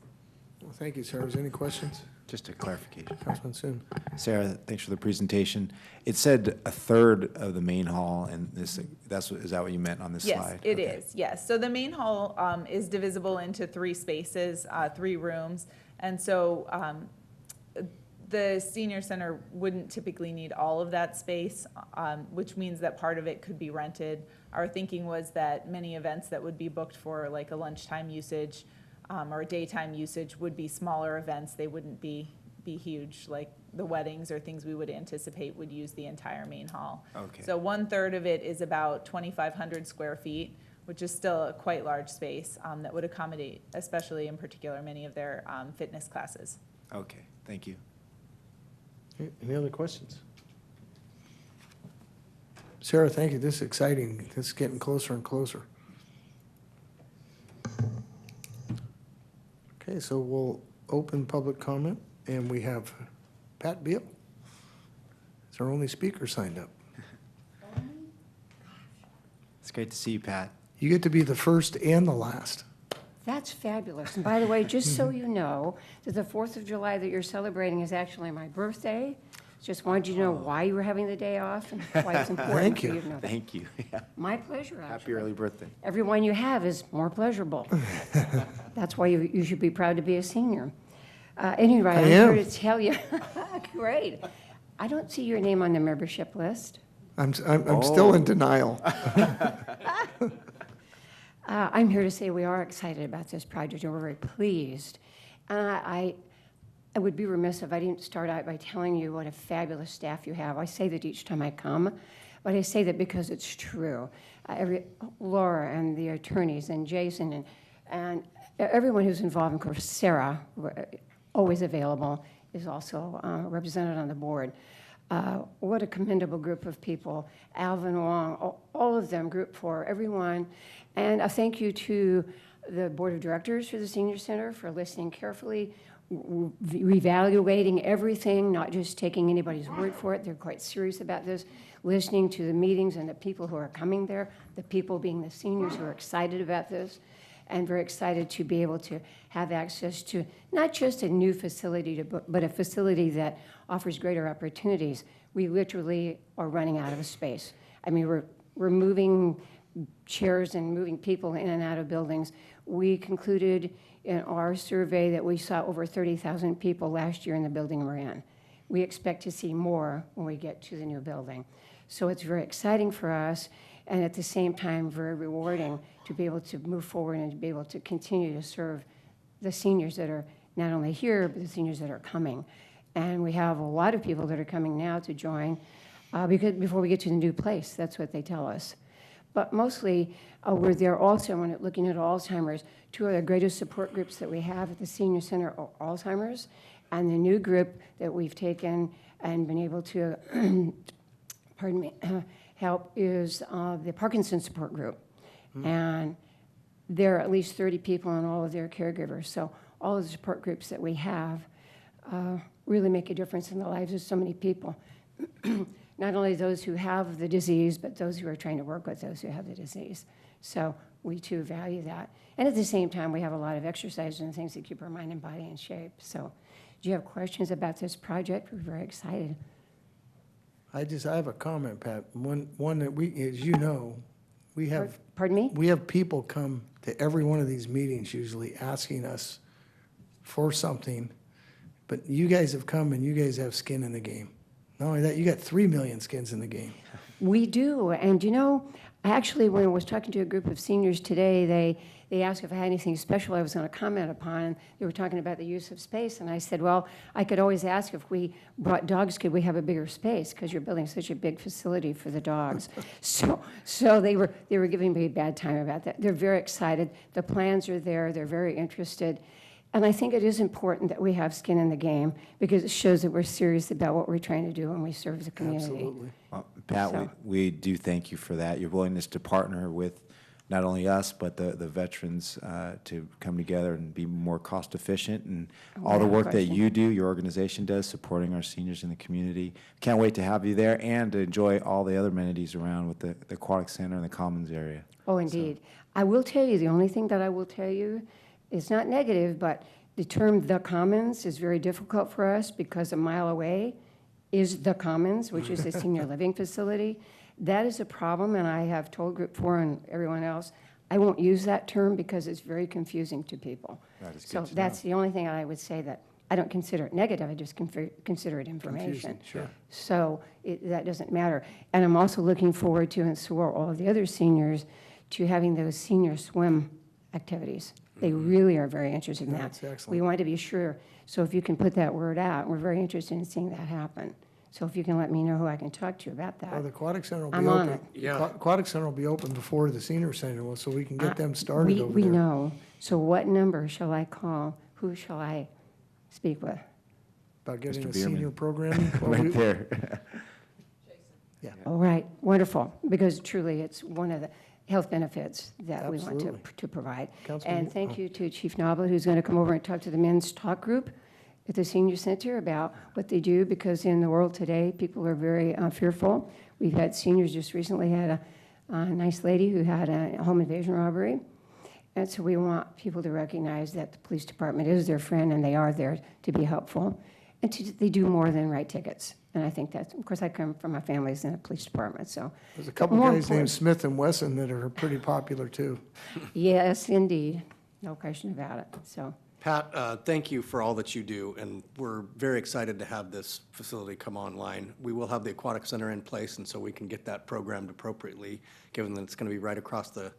Well, thank you, Sarah. Is there any questions? Just a clarification. Councilman Soon. Sarah, thanks for the presentation. It said a third of the main hall, and is that what you meant on this slide? Yes, it is, yes. So the main hall is divisible into 3 spaces, 3 rooms, and so the senior center wouldn't typically need all of that space, which means that part of it could be rented. Our thinking was that many events that would be booked for like a lunchtime usage or a daytime usage would be smaller events. They wouldn't be huge, like the weddings or things we would anticipate would use the entire main hall. Okay. So 1/3 of it is about 2,500 square feet, which is still a quite large space that would accommodate, especially in particular, many of their fitness classes. Okay, thank you. Any other questions? Sarah, thank you. This is exciting. This is getting closer and closer. Okay, so we'll open public comment, and we have Pat Beal. It's our only speaker signed up. It's great to see you, Pat. You get to be the first and the last. That's fabulous. And by the way, just so you know, that the 4th of July that you're celebrating is actually my birthday. Just wanted you to know why you were having the day off and why it's important Thank for you. you to know that. Thank you. Yeah. My pleasure, Happy actually. early birthday. Every one you have is more pleasurable. That's why you should be proud to be a senior. Anyway, I'm here to tell you, great. I don't see your name on the membership list. I'm still in denial. I'm here to say we are excited about this project, and we're very pleased. I would be remiss if I didn't start out by telling you what a fabulous staff you have. I say that each time I come, but I say that because it's true. Laura and the attorneys and Jason and everyone who's involved, of course, Sarah, always available, is also represented on the board. What a commendable group of people. Alvin Wong, all of them, Group 4, everyone. And a thank you to the Board of Directors for the Senior Center for listening carefully, reevaluating everything, not just taking anybody's word for it. They're quite serious about this, listening to the meetings and the people who are coming there, the people being the seniors who are excited about this, and very excited to be able to have access to not just a new facility, but a facility that offers greater opportunities. We literally are running out of space. I mean, we're moving chairs and moving people in and out of buildings. We concluded in our survey that we saw over 30,000 people last year in the building we're in. We expect to see more when we get to the new building. So it's very exciting for us, and at the same time, very rewarding to be able to move forward and to be able to continue to serve the seniors that are not only here, but the seniors that are coming. And we have a lot of people that are coming now to join because before we get to the new place, that's what they tell us. but mostly we're there also when looking at Alzheimer's. Two of the greatest support groups that we have at the Senior Center are Alzheimer's, and the new group that we've taken and been able to, pardon me, help is the Parkinson's support group. And there are at least 30 people and all of their caregivers. So all of the support groups that we have really make a difference in the lives of so many people. Not only those who have the disease, but those who are trying to work with those who have the disease. So we too value that. And at the same time, we have a lot of exercises and things that keep our mind and body in shape. So do you have questions about this project? We're very excited. I have a comment, Pat. One that we, as you know, we have. Pardon me? We have people come to every one of these meetings usually asking us for something, but you guys have come and you guys have skin in the game. Not only that, you got 3 million skins in the game. We do, and you know, actually, when I was talking to a group of seniors today, they asked if I had anything special I was going to comment upon. They were talking about the use of space, and I said, well, I could always ask if we brought dogs, could we have a bigger space? Because you're building such a big facility for the dogs. So they were giving me a bad time about that. They're very excited. The plans are there. They're very interested. And I think it is important that we have skin in the game because it shows that we're serious about what we're trying to do when we serve the community. Absolutely. Well, Pat, So- we do thank you for that, your willingness to partner with not only us, but the veterans to come together and be more cost efficient, and all the Without work that question. you do, your organization does, supporting our seniors in the community. Can't wait to have you there and to enjoy all the other amenities around with the Aquatic Center and the Commons area. Oh, indeed. I will tell you, the only thing that I will tell you, it's not negative, but the term "the Commons" is very difficult for us because a mile away is the Commons, which is a senior living facility. That is a problem, and I have told Group 4 and everyone else, I won't use that term because it's very confusing to people. That is So good to that's know. the only thing I would say that I don't consider it negative, I just consider it information. Confusing, sure. So that doesn't matter. And I'm also looking forward to, and so are all of the other seniors, to having those senior swim activities. They really are very interested in that. That's excellent. We want to be sure. So if you can put that word out, we're very interested in seeing that happen. So if you can let me know who I can talk to about that. Well, the Aquatic Center will be I'm on open. it. Yeah. Aquatic Center will be open before the Senior Center will, so we can get them started over We there. know. So what number shall I call? Who shall I speak with? About getting Mr. a Bierman. senior programming. Well, Right we- there. All right, wonderful, because truly it's one of the health benefits that we want Absolutely. to provide. Councilman And Moore? thank you to Chief Noblet, who's going to come over and talk to the men's talk group at the senior center about what they do, because in the world today, people are very fearful. We've had seniors, just recently had a nice lady who had a home invasion robbery. And so we want people to recognize that the police department is their friend and they are there to be helpful. And they do more than write tickets. And I think that's, of course, I come from a family that's in the police department, so. There's a couple More guys named important- Smith and Wesson that are pretty popular too. Yes, indeed. No question about it, so. Pat, thank you for all that you do, and we're very excited to have this facility come online. We will have the Aquatic Center in place, and so we can get that programmed appropriately, given that it's going to be right across the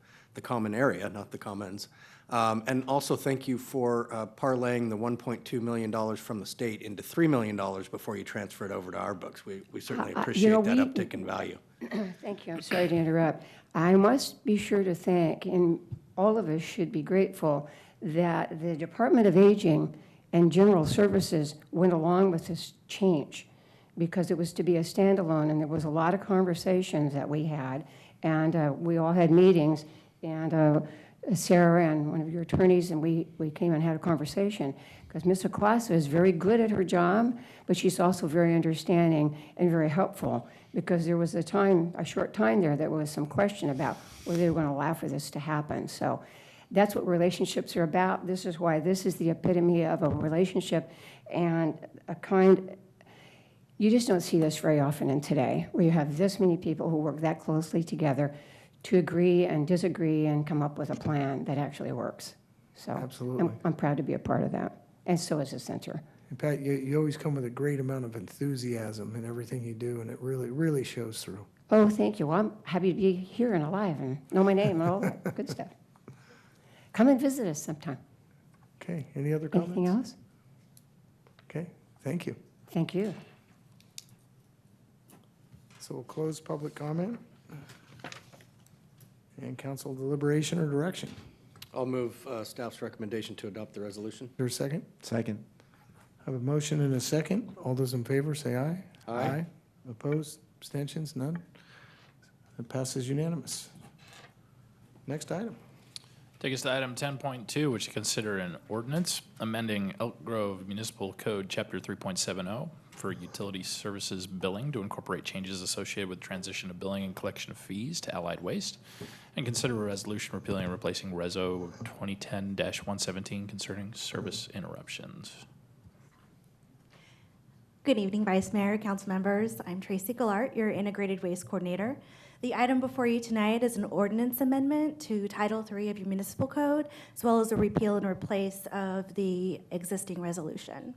common area, not the commons. And also, thank you for parlaying the $1.2 million from the state into $3 million before you transfer it over to our books. We certainly You know, appreciate that we- uptick in value. Thank you. I'm sorry to interrupt. I must be sure to thank, and all of us should be grateful, that the Department of Aging and General Services went along with this change because it was to be a standalone, and there was a lot of conversations that we had, and we all had meetings, and Sarah and one of your attorneys, and we came and had a conversation, because Ms. Aquasa is very good at her job, but she's also very understanding and very helpful, because there was a short time there, that was some question about whether they were going to allow for this to happen. So that's what relationships are about. This is why this is the epitome of a relationship, and you just don't see this very often in today, where you have this many people who work that closely together to agree and disagree and come up with a plan that actually works. So Absolutely. I'm proud to be a part of that, and so is the center. And Pat, you always come with a great amount of enthusiasm in everything you do, and it really, really shows through. Oh, thank you. Well, I'm happy to be here and alive and know my name and all that good stuff. Come and visit us sometime. Okay, any other comments? Anything else? Okay, thank you. Thank you. So we'll close public comment. And council deliberation or direction? I'll move staff's recommendation to adopt the resolution. Is there a second? Second. I have a motion and a second. All those in favor, say aye. Aye. Opposed? Abstentions? None? It passes unanimous. Next item. Take us to item 10.2, which is consider an ordinance amending Elk Grove Municipal Code, Chapter 3.70, for utility services billing to incorporate changes associated with transition of billing and collection of fees to Allied Waste, and consider a resolution repealing and replacing Reso 2010-117 concerning service interruptions. Good evening, Vice Mayor, Council members. I'm Tracy Gallart, your Integrated Waste Coordinator. The item before you tonight is an ordinance amendment to Title III of your municipal code, as well as a repeal and replace of the existing resolution.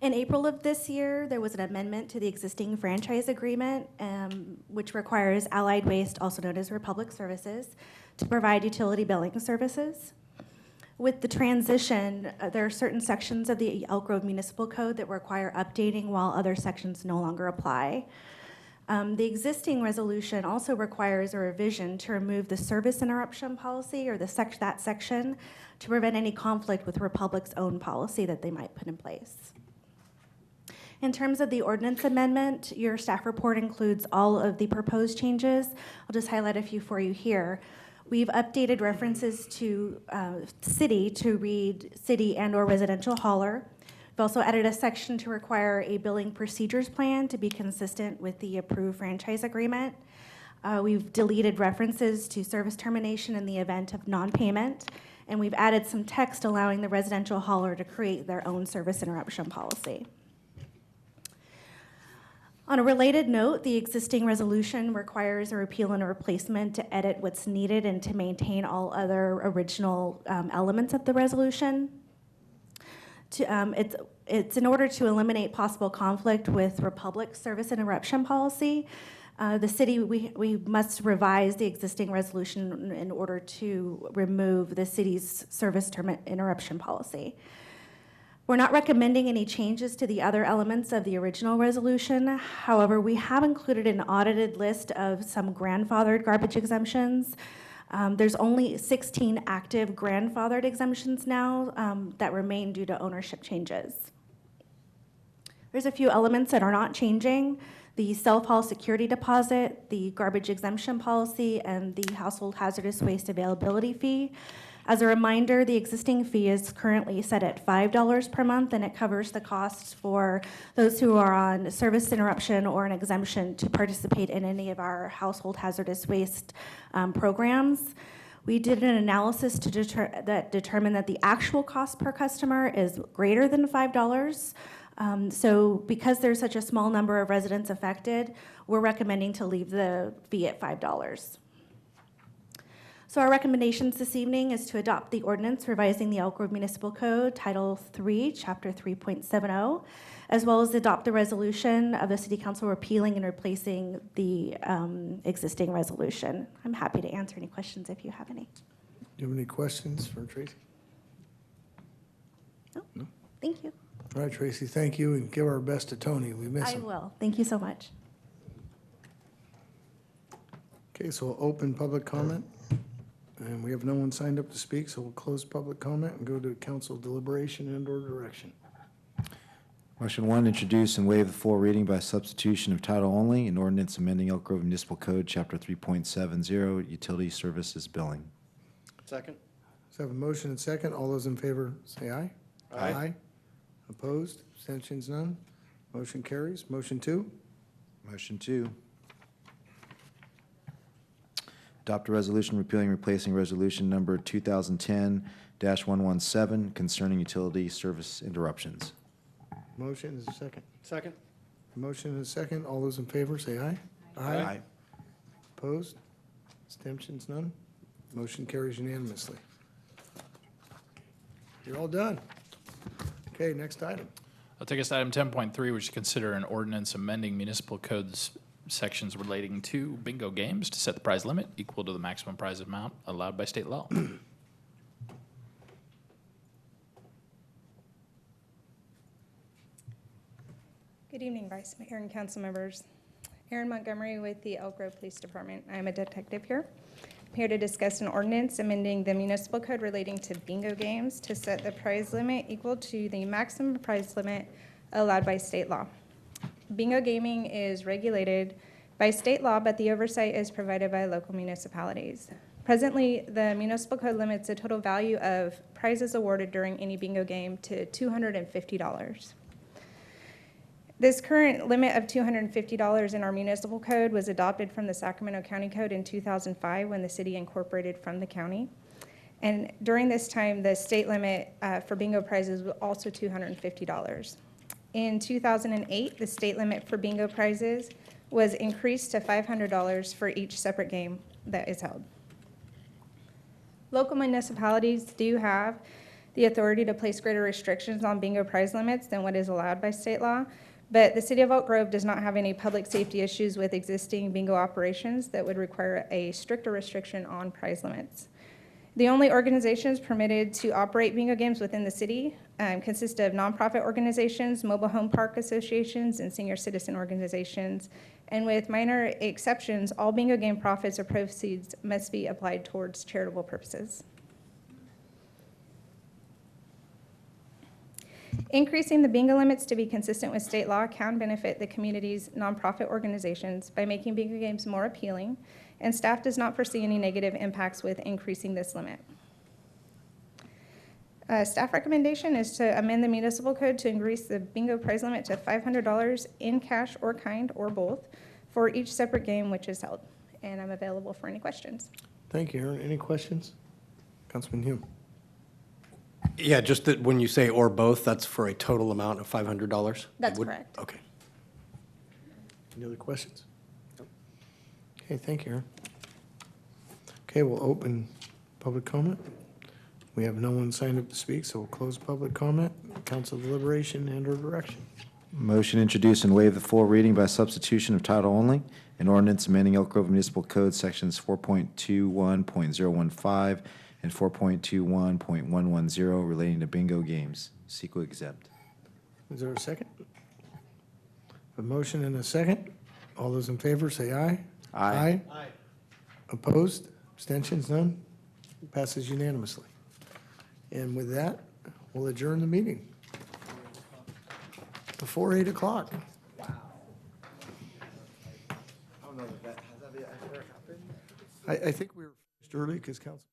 In April of this year, there was an amendment to the existing franchise agreement, which requires Allied Waste, also known as Republic Services, to provide utility billing services. With the transition, there are certain sections of the Elk Grove Municipal Code that require updating, while other sections no longer apply. The existing resolution also requires a revision to remove the service interruption policy, or that section, to prevent any conflict with Republic's own policy that they might put in place. In terms of the ordinance amendment, your staff report includes all of the proposed changes. I'll just highlight a few for you here. We've updated references to city to read city and/or residential hauler. We've also added a section to require a billing procedures plan to be consistent with the approved franchise agreement. We've deleted references to service termination in the event of non-payment, and we've added some text allowing the residential hauler to create their own service interruption policy. On a related note, the existing resolution requires a repeal and a replacement to edit what's needed and to maintain all other original elements of the resolution. It's in order to eliminate possible conflict with Republic's service interruption policy. The city, we must revise the existing resolution in order to remove the city's service interruption policy. We're not recommending any changes to the other elements of the original resolution. However, we have included an audited list of some grandfathered garbage exemptions. There's only 16 active grandfathered exemptions now that remain due to ownership changes. There's a few elements that are not changing: the self-haul security deposit, the garbage exemption policy, and the household hazardous waste availability fee. As a reminder, the existing fee is currently set at $5 per month, and it covers the costs for those who are on service interruption or an exemption to participate in any of our household hazardous waste programs. We did an analysis to determine that the actual cost per customer is greater than $5. So because there's such a small number of residents affected, we're recommending to leave the fee at $5. So our recommendations this evening is to adopt the ordinance revising the Elk Grove Municipal Code, Title III, Chapter 3.70, as well as adopt the resolution of the City Council repealing and replacing the existing resolution. I'm happy to answer any questions if you have any. Do you have any questions for Tracy? No? Thank you. All right, Tracy, thank you, and give our best to Tony. We miss I him. will. Thank you so much. Okay, so we'll open public comment. And we have no one signed up to speak, so we'll close public comment and go to council deliberation and/or direction. Motion 1, introduce and waive the full reading by substitution of title only, an ordinance amending Elk Grove Municipal Code, Chapter 3.70, utility services billing. Second. So I have a motion and second. All those in favor say aye. Aye. Opposed? Abstentions? None? Motion carries. Motion 2. Motion 2. Adopt a resolution repealing and replacing resolution number 2010-117 concerning utility service interruptions. Motion is a second. Second. Motion and a second. All those in favor say aye. Aye. Opposed? Abstentions? None? Motion carries unanimously. You're all done. Okay, next item. I'll take us to item 10.3, which is consider an ordinance amending municipal codes sections relating to bingo games to set the prize limit equal to the maximum prize amount allowed by state law. Good evening, Vice Mayor and council members. Erin Montgomery with the Elk Grove Police Department. I'm a detective here. I'm here to discuss an ordinance amending the municipal code relating to bingo games to set the prize limit equal to the maximum prize limit allowed by state law. Bingo gaming is regulated by state law, but the oversight is provided by local municipalities. Presently, the municipal code limits the total value of prizes awarded during any bingo game to $250. This current limit of $250 in our municipal code was adopted from the Sacramento County Code in 2005 when the city incorporated from the county. And during this time, the state limit for bingo prizes was also $250. In 2008, the state limit for bingo prizes was increased to $500 for each separate game that is held. Local municipalities do have the authority to place greater restrictions on bingo prize limits than what is allowed by state law, but the city of Elk Grove does not have any public safety issues with existing bingo operations that would require a stricter restriction on prize limits. The only organizations permitted to operate bingo games within the city consist of nonprofit organizations, mobile home park associations, and senior citizen organizations. And with minor exceptions, all bingo game profits or proceeds must be applied towards charitable purposes. Increasing the bingo limits to be consistent with state law can benefit the community's nonprofit organizations by making bingo games more appealing, and staff does not foresee any negative impacts with increasing this limit. Staff recommendation is to amend the municipal code to increase the bingo prize limit to $500 in cash or kind or both for each separate game which is held. And I'm available for any questions. Thank you, Aaron. Any questions? Councilman Hume. Yeah, just that when you say or both, that's for a total amount of $500? That's correct. Okay. Any other questions? Okay, thank you, Aaron. Okay, we'll open public comment. We have no one signed up to speak, so we'll close public comment, council deliberation and or direction. Motion to introduce and waive the full reading by substitution of title only, an ordinance amending Elk Grove Municipal Code sections 4.21.015 and 4.21.110 relating to bingo games, CEQA exempt. Is there a second? A motion and a second. All those in favor say aye. Aye. Aye. Opposed? Abstentions? None? Passes unanimously. And with that, we'll adjourn the meeting before 8 o'clock. I don't know that has that ever happened? I think we were finished early because council.